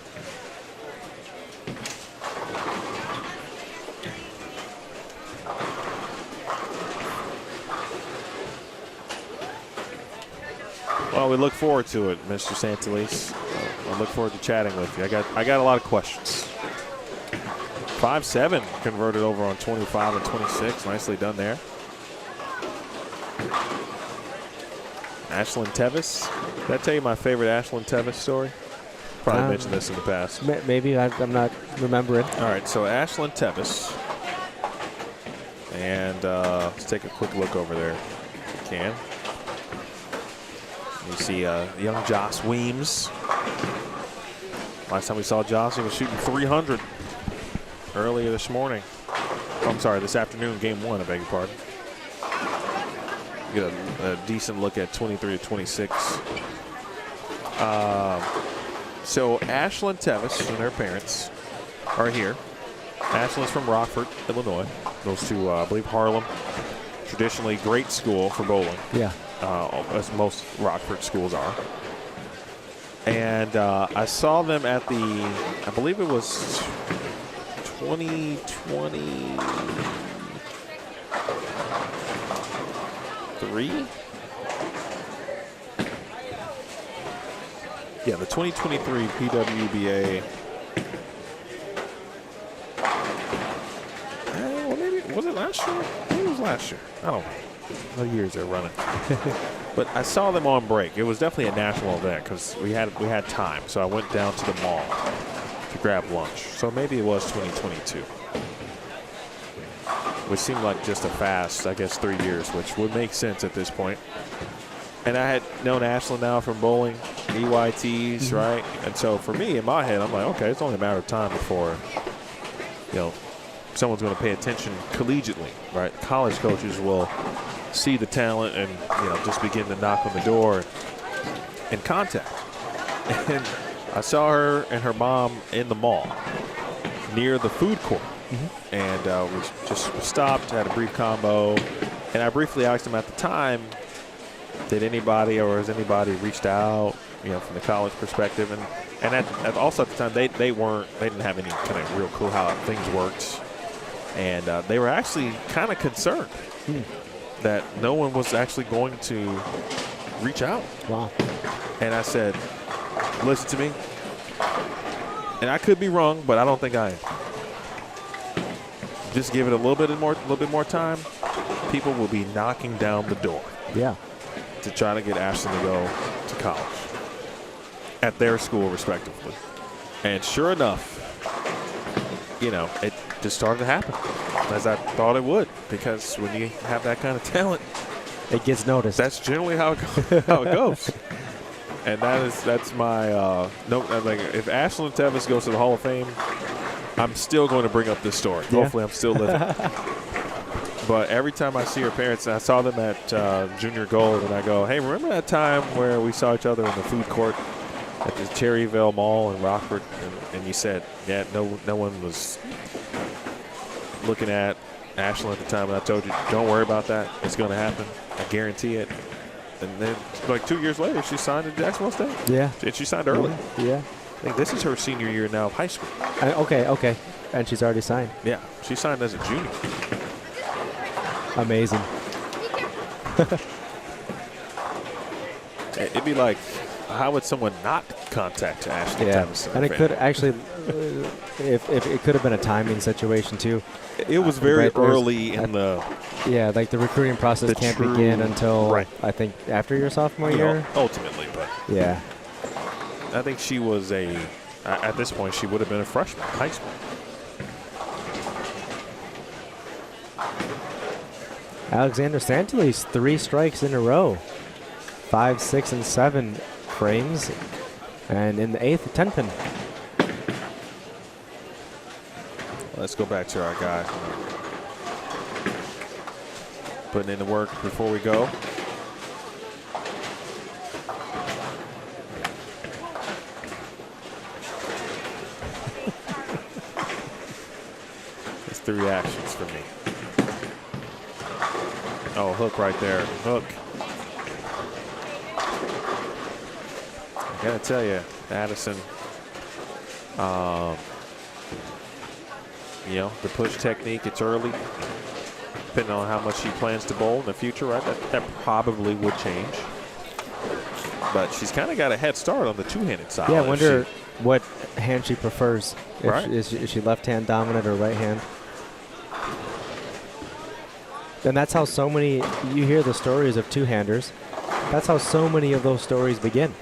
Well, we look forward to it, Mr. Santalese. I look forward to chatting with you. I got a lot of questions. 5-7 converted over on 25 and 26. Nicely done there. Ashlyn Tevis. Did I tell you my favorite Ashlyn Tevis story? Probably mentioned this in the past. Maybe I'm not remembering. All right, so Ashlyn Tevis. And let's take a quick look over there if we can. You see young Joss Weems. Last time we saw Joss, he was shooting 300 earlier this morning. Oh, I'm sorry, this afternoon, game 1, I beg your pardon. Get a decent look at 23 to 26. So Ashlyn Tevis and her parents are here. Ashlyn's from Rockford, Illinois. Goes to, I believe, Harlem. Traditionally great school for bowling. Yeah. As most Rockford schools are. And I saw them at the, I believe it was 2023? Yeah, the 2023 PWBA. Well, maybe, was it last year? Maybe it was last year. I don't know. What years they're running. But I saw them on break. It was definitely a national event because we had time. So I went down to the mall to grab lunch. So maybe it was 2022. Which seemed like just a fast, I guess, 3 years, which would make sense at this point. And I had known Ashlyn now from bowling, EYTs, right? And so for me, in my head, I'm like, okay, it's only a matter of time before, someone's going to pay attention collegiately, right? College coaches will see the talent and, just begin to knock on the door and contact. And I saw her and her mom in the mall near the food court. And we just stopped, had a brief combo. And I briefly asked them at the time, did anybody or has anybody reached out, from the college perspective? And also at the time, they didn't have any kind of real clue how things worked. And they were actually kind of concerned that no one was actually going to reach out. Wow. And I said, listen to me. And I could be wrong, but I don't think I am. Just give it a little bit more time. People will be knocking down the door. Yeah. To try to get Ashlyn to go to college at their school, respectively. And sure enough, it just started to happen as I thought it would, because when you have that kind of talent, it gets noticed. That's generally how it goes. And that's my if Ashlyn Tevis goes to the Hall of Fame, I'm still going to bring up this story. Yeah. Hopefully, I'm still living. But every time I see her parents, and I saw them at Junior Gold, and I go, hey, remember that time where we saw each other in the food court at the Cherryville Mall in Rockford? And you said, yeah, no one was looking at Ashlyn at the time. And I told you, don't worry about that. It's going to happen. I guarantee it. And then, like 2 years later, she signed at Jacksonville State. Yeah. And she signed early. Yeah. I think this is her senior year now of high school. Okay. And she's already signed. Yeah. She signed as a junior. Amazing. It'd be like, how would someone not contact Ashlyn Tevis? And it could actually, if it could have been a timing situation too. It was very early in the. Yeah, like the recruiting process can't begin until I think after your sophomore year. Ultimately, but yeah, I think she was at this point she would have been a freshman in high school. Alexander Santilli's 3 strikes in a row, 5, 6, and 7 frames, and in the 8th, 10 pin. Let's go back to our guy. Putting in the work before we go. It's 3 actions for me. Oh, hook right there. Hook. I gotta tell you, Addison, the push technique, it's early. Depending on how much she plans to bowl in the future, right? That probably would change. But she's kind of got a head start on the two-handed side. Yeah, I wonder what hand she prefers. Right. Is she left-hand dominant or right hand? And that's how so many, you hear the stories of two-handers. That's how so many of those stories begin.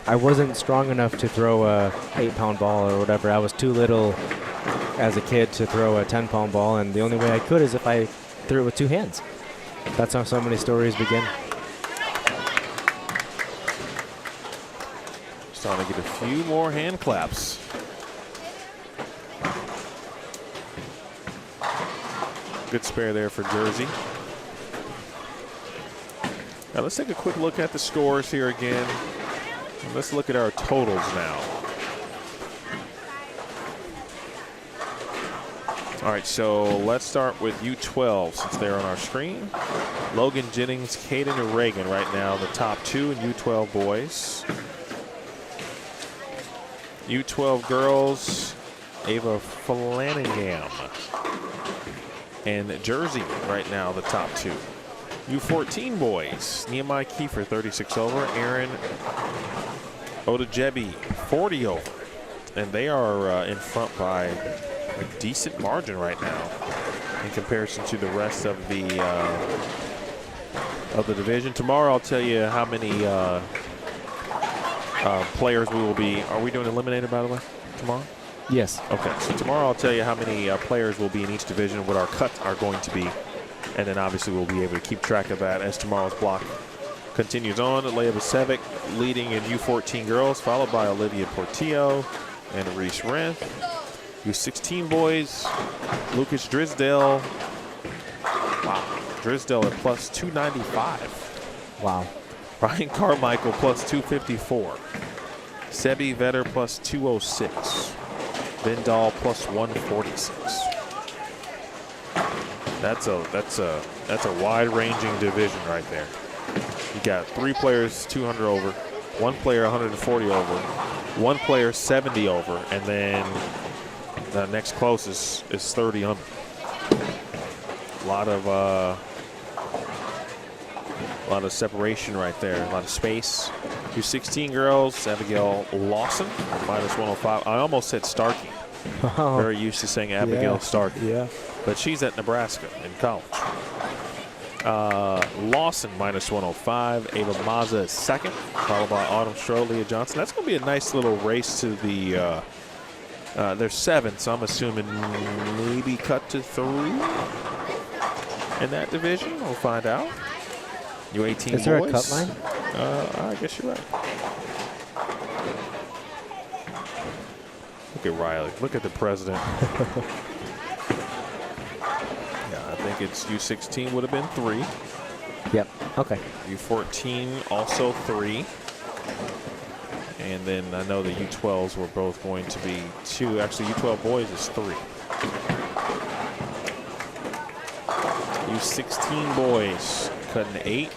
I wasn't strong enough to throw a 8-pound ball or whatever. I was too little as a kid to throw a 10-pound ball, and the only way I could is if I threw it with 2 hands. That's how so many stories begin. Starting to get a few more hand claps. Good spare there for Jersey. Now let's take a quick look at the scores here again. Let's look at our totals now. All right, so let's start with U12 since they're on our screen. Logan Jennings, Caden, and Reagan right now the top two in U12 boys. U12 girls, Ava Flanagan and Jersey right now the top two. U14 boys, Nehemiah Kiefer 36 over, Aaron Odajebi 40 over. And they are in front by a decent margin right now in comparison to the rest of the division. Tomorrow I'll tell you how many players we will be. Are we doing eliminator, by the way, tomorrow? Yes. Okay, so tomorrow I'll tell you how many players will be in each division, what our cuts are going to be, and then obviously we'll be able to keep track of that as tomorrow's block continues on. Leia Basevic leading in U14 girls, followed by Olivia Portillo and Reese Renth. U16 boys, Lucas Drisdale. Wow, Drisdale at plus 295. Wow. Ryan Carmichael plus 254. Sebi Vetter plus 206. Ben Dahl plus 146. That's a wide-ranging division right there. You got 3 players 200 over, 1 player 140 over, 1 player 70 over, and then the next closest is 30 under. A lot of separation right there, a lot of space. U16 girls, Abigail Lawson, minus 105. I almost said Starkey. Very used to saying Abigail Starkey. Yeah. But she's at Nebraska in college. Lawson, minus 105. Ava Mazza is second, followed by Autumn Stroh, Leah Johnson. That's going to be a nice little race to the there's 7, so I'm assuming maybe cut to 3 in that division. We'll find out. U18 Is there boys. a cut line? I guess you're right. Look at Riley. Look at the president. Yeah, I think it's U16 would have been 3. Yep. Okay. U14 also 3. And then I know the U12s were both going to be 2. Actually, U12 boys is 3. U16 boys cutting 8.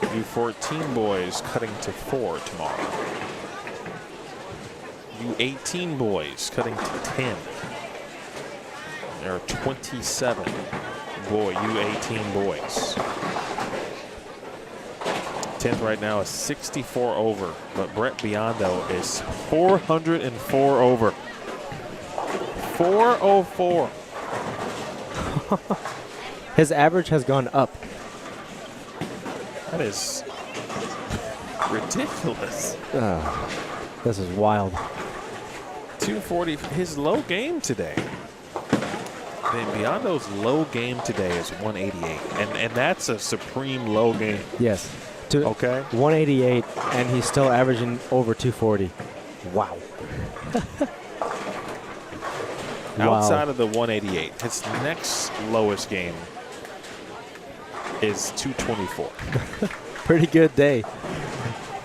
U14 boys cutting to 4 tomorrow. U18 boys cutting to 10. There are 27 U18 boys. 10th right now is 64 over, but Brett Biondo is 404 over. 404. His average has gone up. That is ridiculous. This is wild. 240, his low game today. Then Biondo's low game today is 188, and that's a supreme low game. Yes. Okay. 188, and he's still averaging over 240. Wow. Outside of the 188, his next lowest game is 224. Pretty good day.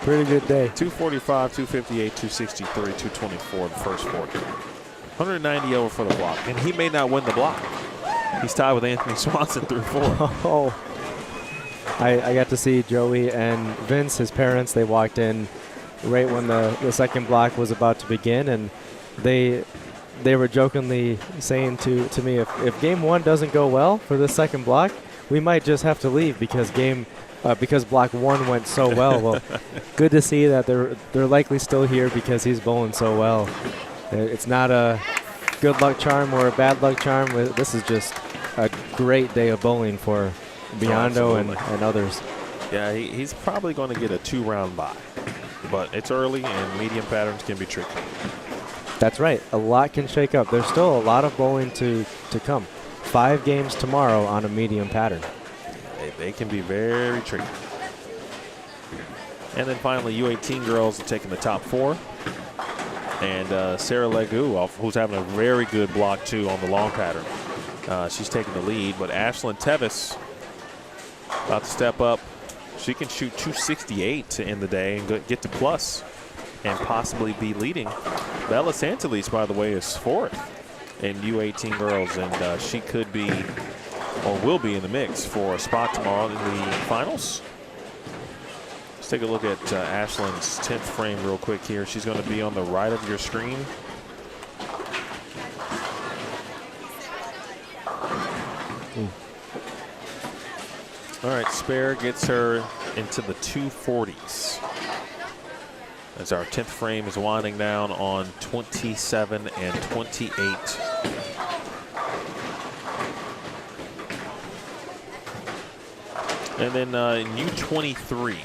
Pretty good day. 245, 258, 263, 224 the first 40. 190 over for the block, and he may not win the block. He's tied with Anthony Swanson through 4. Oh. I got to see Joey and Vince, his parents. They walked in right when the second block was about to begin, and they were jokingly saying to me, if game 1 doesn't go well for this second block, we might just have to leave because block 1 went so well. Well, good to see that they're likely still here because he's bowling so well. It's not a good luck charm or a bad luck charm. This is just a great day of bowling for Biondo and others. Yeah, he's probably going to get a 2-round bye, but it's early and medium patterns can be tricky. That's right. A lot can shake up. There's still a lot of bowling to come. 5 games tomorrow on a medium pattern. They can be very tricky. And then finally, U18 girls are taking the top 4. And Sarah Legu, who's having a very good block, too, on the long pattern. She's taking the lead. But Ashlyn Tevis about to step up. She can shoot 268 to end the day and get to plus and possibly be leading. Bella Santalis, by the way, is 4th in U18 girls, and she could be or will be in the mix for a spot tomorrow in the finals. Let's take a look at Ashlyn's 10th frame real quick here. She's going to be on the right of your screen. All right, Spare gets her into the 240s. As our 10th frame is winding down on 27 and 28. And then U23.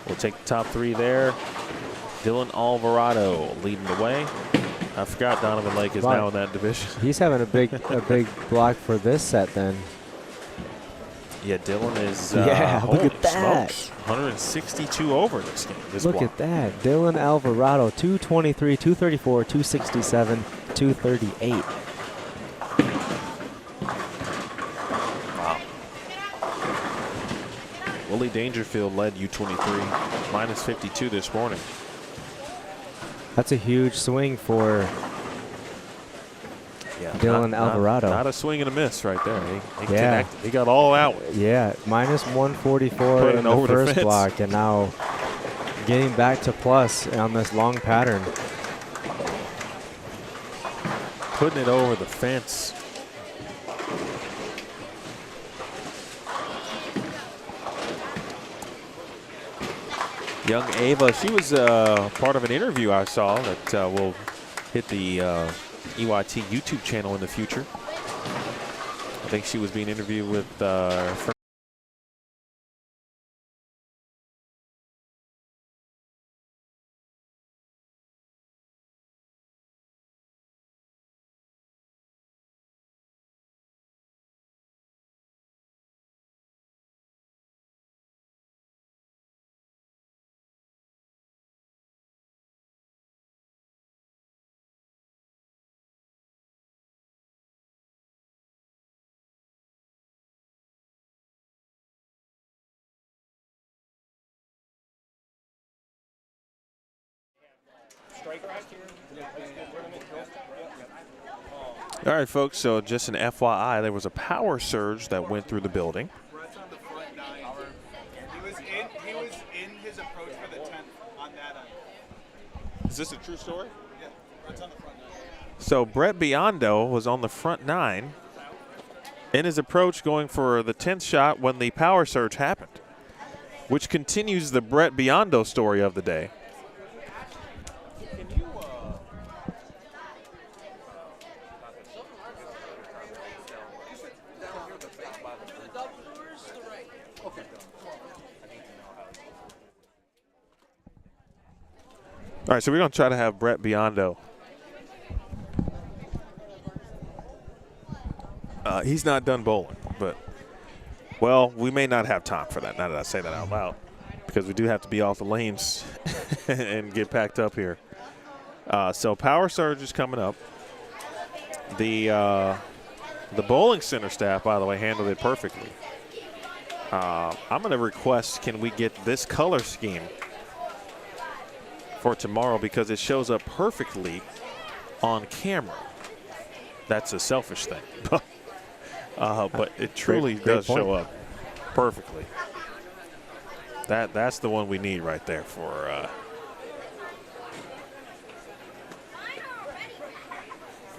We'll take the top 3 there. Dylan Alvarado leading the way. I forgot Donovan Lake is now in that division. He's having a big block for this set then. Yeah, Dylan is. Yeah, look at that. Smokes, 162 over this game. Look at that. Dylan Alvarado, 223, 234, 267, 238. Wow. Willie Dangerfield led U23, minus 52 this morning. That's a huge swing for Dylan Alvarado. Not a swing and a miss right there. He Yeah. connected. He got all out. Yeah, minus 144 Put it in the over the first fence. block, and now getting back to plus on this long pattern. Putting it over the fence. Young Ava, she was part of an interview I saw that will hit the EYT YouTube channel in the future. I think she was being interviewed with All right, folks, so just an FYI, there was a power surge that went through the building. Brett's on the front 9. He was in his approach for the 10th on that end. Is this a true story? Yeah, Brett's on the front 9. So Brett Biondo was on the front 9 in his approach going for the 10th shot when the power surge happened, which continues the Brett Biondo story of the day. All right, so we're going to try to have Brett Biondo. He's not done bowling, but, well, we may not have time for that now that I say that out loud, because we do have to be off the lanes and get packed up here. So power surge is coming up. The bowling center staff, by the way, handled it perfectly. I'm going to request, can we get this color scheme for tomorrow, because it shows up perfectly on camera. That's a selfish thing. But it truly does show up perfectly. That's the one we need right there for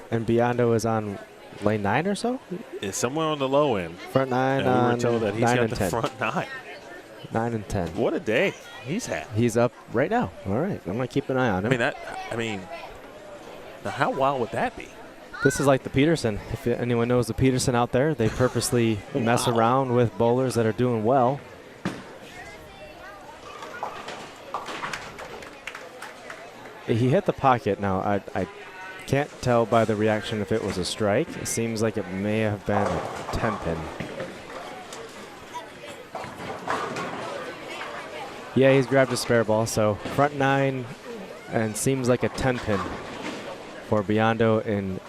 And Biondo is on lane 9 or so? It's somewhere on the low end. Front 9 and on we were told that he's 9 got and the 10. front 9. 9 and 10. What a day he's had. He's up right now. All right, I'm going to keep an eye on him. Now how wild would that be? This is like the Peterson. If anyone knows the Peterson out there, they purposely mess around with bowlers that are doing well. He hit the pocket. Now, I can't tell by the reaction if it was a strike. It seems like it may have been a 10-pin. Yeah, he's grabbed a spare ball, so front 9 and seems like a 10-pin for Biondo in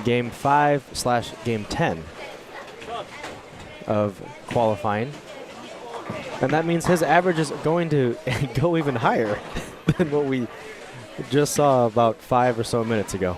game 5/game 10 of qualifying. And that means his average is going to go even higher than what we just saw about 5 or so minutes ago.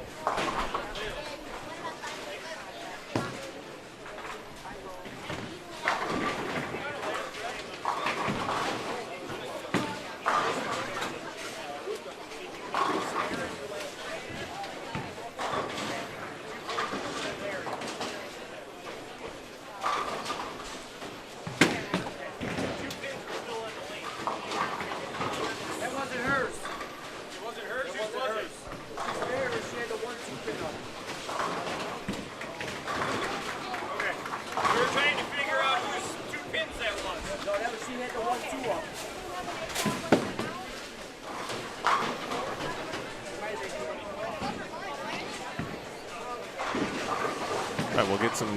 All right, we'll get some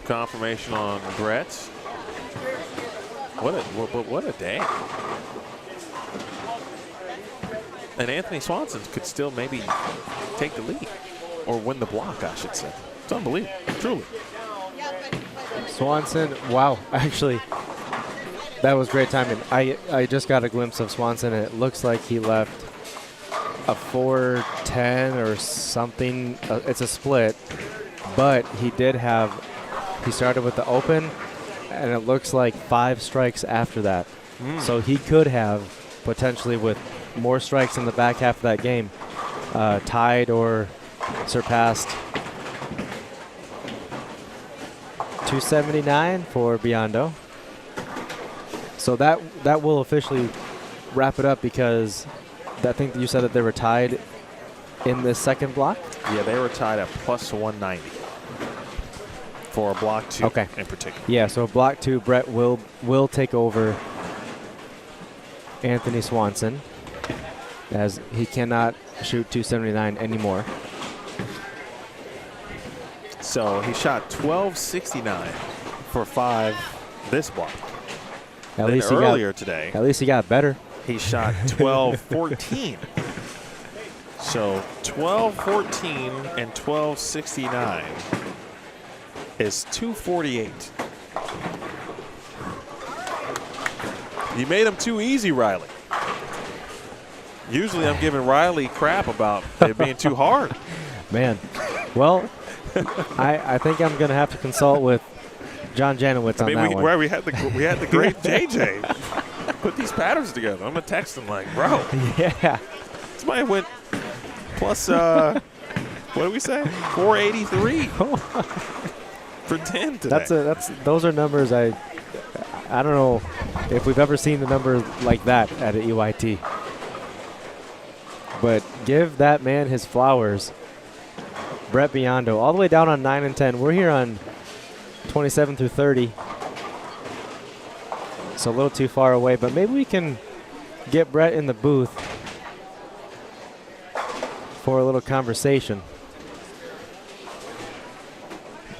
confirmation on Brett. What a day. And Anthony Swanson could still maybe take the lead or win the block, I should say. It's unbelievable, truly. Swanson, wow, actually, that was great timing. I just got a glimpse of Swanson, and it looks like he left a 4-10 or something. It's a split, but he started with the open, and it looks like 5 strikes after that. So he could have potentially, with more strikes in the back half of that game, tied or surpassed 279 for Biondo. So that will officially wrap it up, because I think you said that they were tied in the second block? Yeah, they were tied at plus 190 for block 2 in particular. Yeah, so block 2, Brett will take over Anthony Swanson, as he cannot shoot 279 anymore. So he shot 1269 for 5 this block. At least earlier today, at least he got better. He shot 1214. So 1214 and 1269 is 248. You made him too easy, Riley. Usually I'm giving Riley crap about it being too hard. Man, well, I think I'm going to have to consult with John Janowitz on that one. We had the great JJ put these patterns together. I'm going to text him like, bro. Yeah. Somebody went plus, what do we say? 483 for 10 today. Those are numbers I don't know if we've ever seen the number like that at an EYT. But give that man his flowers. Brett Biondo, all the way down on 9 and 10. We're here on 27 through 30. So a little too far away, but maybe we can get Brett in the booth for a little conversation.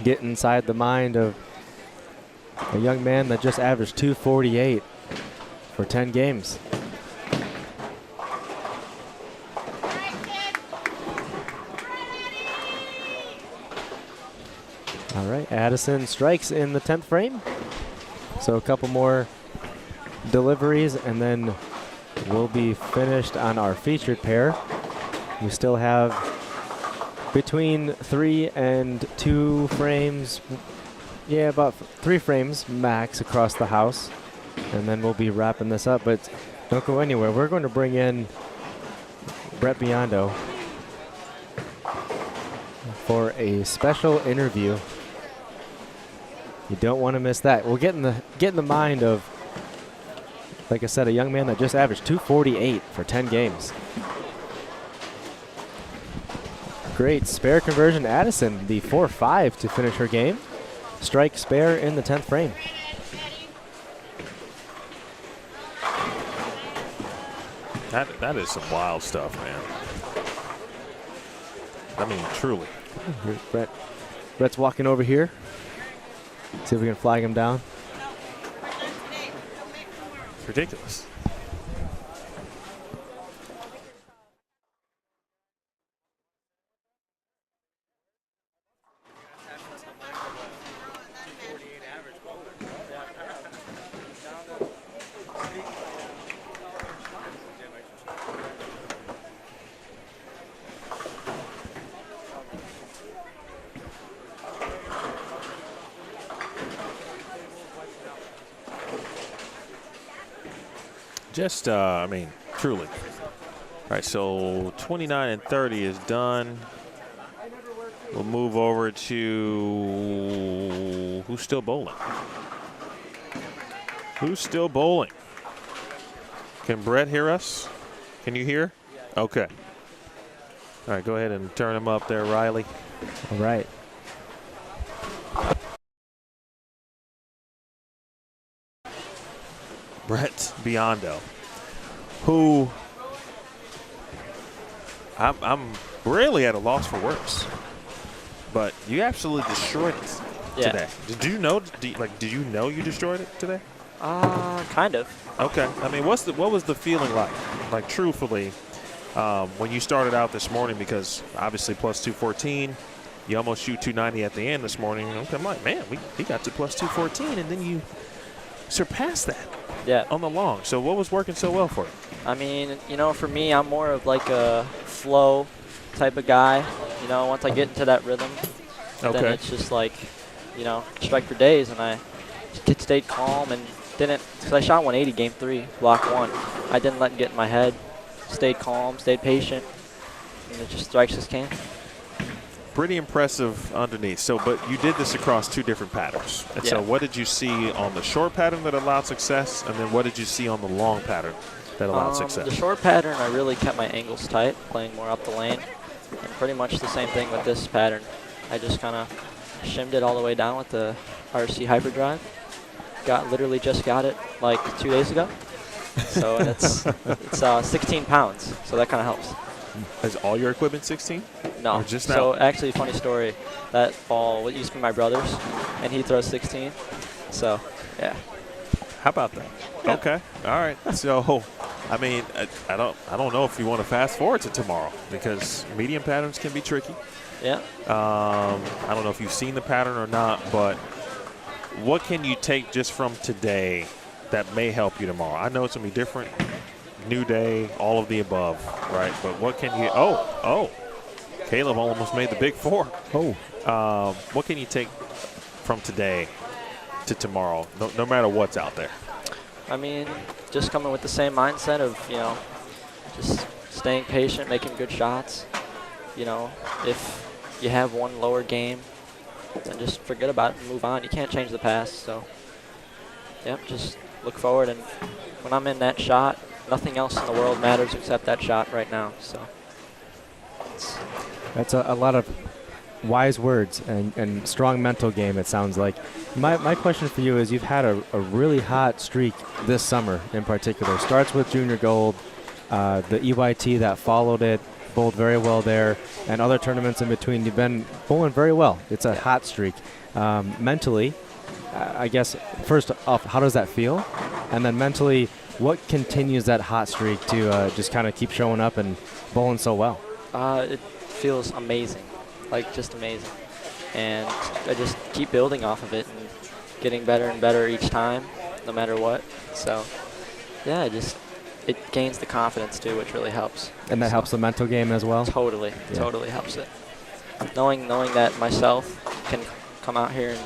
Get inside the mind of a young man that just averaged 248 for 10 games. All right, Addison strikes in the 10th frame. So a couple more deliveries, and then we'll be finished on our featured pair. We still have between 3 and 2 frames. Yeah, about 3 frames max across the house. And then we'll be wrapping this up, but don't go anywhere. We're going to bring in Brett Biondo for a special interview. You don't want to miss that. We'll get in the mind of, like I said, a young man that just averaged 248 for 10 games. Great spare conversion. Addison, the 4-5 to finish her game. Strike spare in the 10th frame. That is some wild stuff, man. I mean, truly. Here's Brett. Brett's walking over here. See if we can flag him down. ridiculous. Just, I mean, truly. All right, so 29 and 30 is done. We'll move over to who's still bowling? Who's still bowling? Can Brett hear us? Can you hear? Okay. All right, go ahead and turn him up there, Riley. All right. Brett Biondo, who I'm really at a loss for words, but you absolutely destroyed it today. Did you know? Did you know you destroyed it today? Kind of. Okay. I mean, what was the feeling like? Like, truthfully, when you started out this morning, because obviously plus 214, you almost shoot 290 at the end this morning. I'm like, man, he got to plus 214, and then you surpassed that. Yeah. On the long. So what was working so well for you? I mean, you know, for me, I'm more of like a flow type of guy. You know, once I get into that rhythm, then it's just like, you know, strike for days, and I stayed calm and didn't, because I shot 180 game 3, block 1. I didn't let it get in my head, stayed calm, stayed patient, and it just strikes just came. Pretty impressive underneath. So, but you did this across 2 different patterns. And so what did you see on the short pattern that allowed success, and then what did you see on the long pattern that allowed success? The short pattern, I really kept my angles tight, playing more up the lane, and pretty much the same thing with this pattern. I just kind of shimmed it all the way down with the RC Hyperdrive. Literally just got it like 2 days ago. So and it's 16 pounds, so that kind of helps. Is all your equipment 16? No. Or just so now? actually, funny story. That ball used to be my brother's, and he throws 16. So, yeah. How about that? Yeah. Okay. All right. So, I mean, I don't know if you want to fast forward to tomorrow, because medium patterns can be tricky. Yeah. I don't know if you've seen the pattern or not, but what can you take just from today that may help you tomorrow? I know it's going to be different. New day, all of the above, right? But what can you – oh, Caleb almost made the big 4. What can you take from today to tomorrow, no matter what's out there? I mean, just coming with the same mindset of, you know, just staying patient, making good shots. You know, if you have one lower game, then just forget about it and move on. You can't change the past, so, yep, just look forward. And when I'm in that shot, nothing else in the world matters except that shot right now. So that's a lot of wise words and strong mental game, it sounds like. My question for you is, you've had a really hot streak this summer in particular. Starts with Junior Gold, the EYT that followed it, bowled very well there, and other tournaments in between. You've been bowling very well. It's a hot streak. Mentally, I guess, first off, how does that feel? And then mentally, what continues that hot streak to just kind of keep showing up and bowling so well? It feels amazing, like just amazing. And I just keep building off of it and getting better and better each time, no matter what. So, yeah, it gains the confidence too, which really helps. And that helps the mental game as well? Totally helps it. Knowing that myself can come out here and,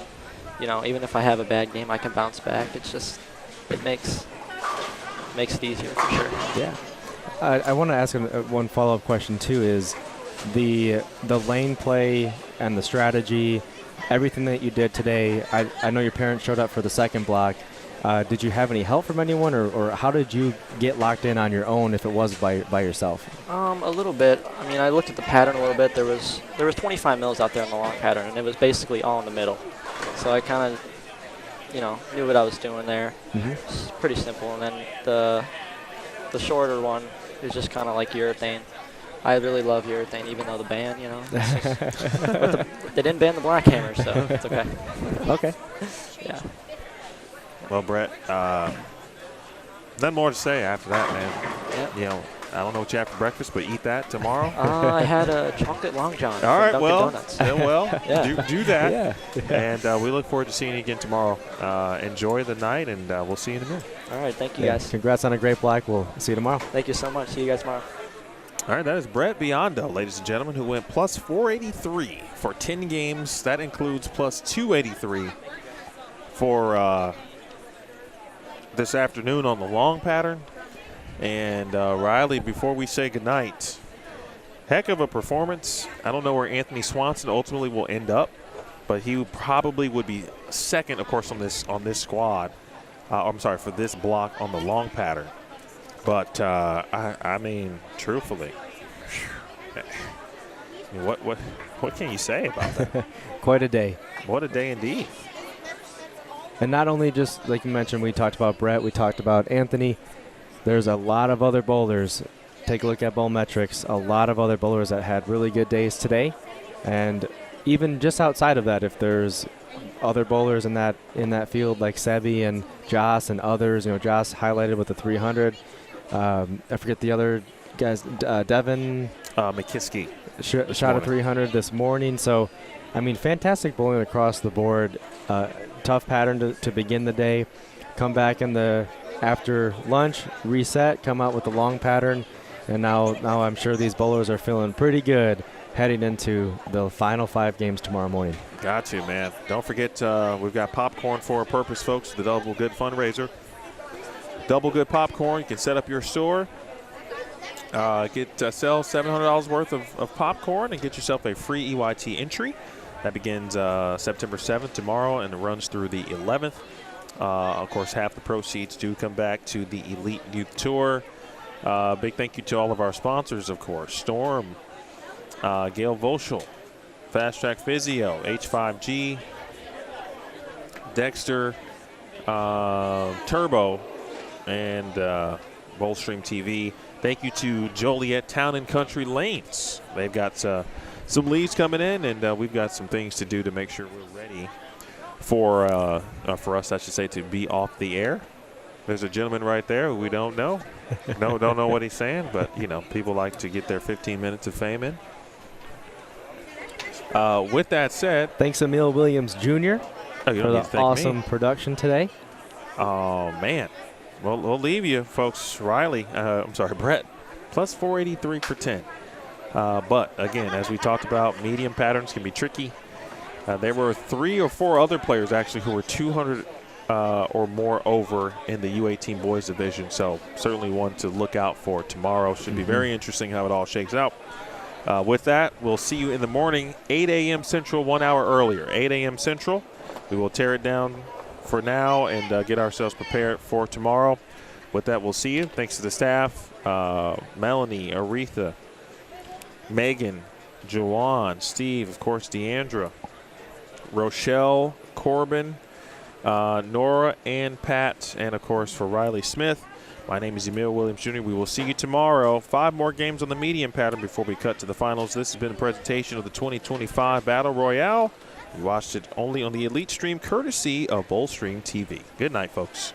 you know, even if I have a bad game, I can bounce back. It's just, it makes it easier for sure. Yeah. I want to ask one follow-up question too. Is the lane play and the strategy, everything that you did today? I know your parents showed up for the second block. Did you have any help from anyone, or how did you get locked in on your own if it was by yourself? A little bit. I mean, I looked at the pattern a little bit. There was 25 mils out there in the long pattern, and it was basically all in the middle. So I kind of, you know, knew what I was doing there. It's pretty simple. And then the shorter one is just kind of like urethane. I really love urethane, even though the ban, you know. But they didn't ban the black hammer, so it's okay. Okay. Yeah. Well, Brett, Nothing more to say after that, man. Yep. You know, I don't know what you have for breakfast, but eat that tomorrow. I had a chocolate Long John All from right, Dunkin' well, Donuts. yeah, do that. Yeah. And we look forward to seeing you again tomorrow. Enjoy the night, and we'll see you in a minute. All right, thank you guys. Congrats on a great block. We'll see you tomorrow. Thank you so much. See you guys tomorrow. All right, that is Brett Biondo, ladies and gentlemen, who went plus 483 for 10 games. That includes plus 283 for this afternoon on the long pattern. And Riley, before we say goodnight, heck of a performance. I don't know where Anthony Swanson ultimately will end up, but he probably would be second, of course, on this squad. I'm sorry, for this block on the long pattern. But I mean, truthfully, what can you say about that? Quite a day. What a day indeed. And not only just, like you mentioned, we talked about Brett, we talked about Anthony. There's a lot of other bowlers. Take a look at bowl metrics. A lot of other bowlers that had really good days today. And even just outside of that, if there's other bowlers in that field like Sebi and Joss and others, Joss highlighted with the 300. I forget the other guys. Devin McKiskey shot a 300 this morning. So, I mean, fantastic bowling across the board. Tough pattern to begin the day. Come back after lunch, reset, come out with the long pattern, and now I'm sure these bowlers are feeling pretty good heading into the final 5 games tomorrow morning. Got to, man. Don't forget, we've got popcorn for a purpose, folks. The Double Good fundraiser. Double Good popcorn. You can set up your store. Sell $700 worth of popcorn and get yourself a free EYT entry. That begins September 7th tomorrow and it runs through the 11th. Of course, half the proceeds do come back to the Elite Youth Tour. Big thank you to all of our sponsors, of course. Storm, Gail Volschel, Fast Track Physio, H5G, Dexter, Turbo, and Bullstream TV. Thank you to Joliet Town and Country Lanes. They've got some leads coming in, and we've got some things to do to make sure we're ready for us, I should say, to be off the air. There's a gentleman right there who we don't know. Don't know what he's saying, but, people like to get their 15 minutes of fame in. With that said. Thanks, Emil Williams Jr. For the awesome production today. Oh, man. Well, we'll leave you, folks. Brett, plus 483 for 10. But, again, as we talked about, medium patterns can be tricky. There were 3 or 4 other players, actually, who were 200 or more over in the U18 boys division. So, certainly one to look out for tomorrow. Should be very interesting how it all shakes out. With that, we'll see you in the morning, 8 a.m. Central, 1 hour earlier. 8 a.m. Central. We will tear it down for now and get ourselves prepared for tomorrow. With that, we'll see you. Thanks to the staff, Melanie, Aretha, Megan, Joanne, Steve, of course, Deandra, Rochelle, Corbin, Nora, and Pat, and, of course, for Riley Smith. My name is Emil Williams Jr. We will see you tomorrow. 5 more games on the medium pattern before we cut to the finals. This has been a presentation of the 2025 Battle Royale. You watched it only on the Elite Stream, courtesy of Bullstream TV. Good night, folks.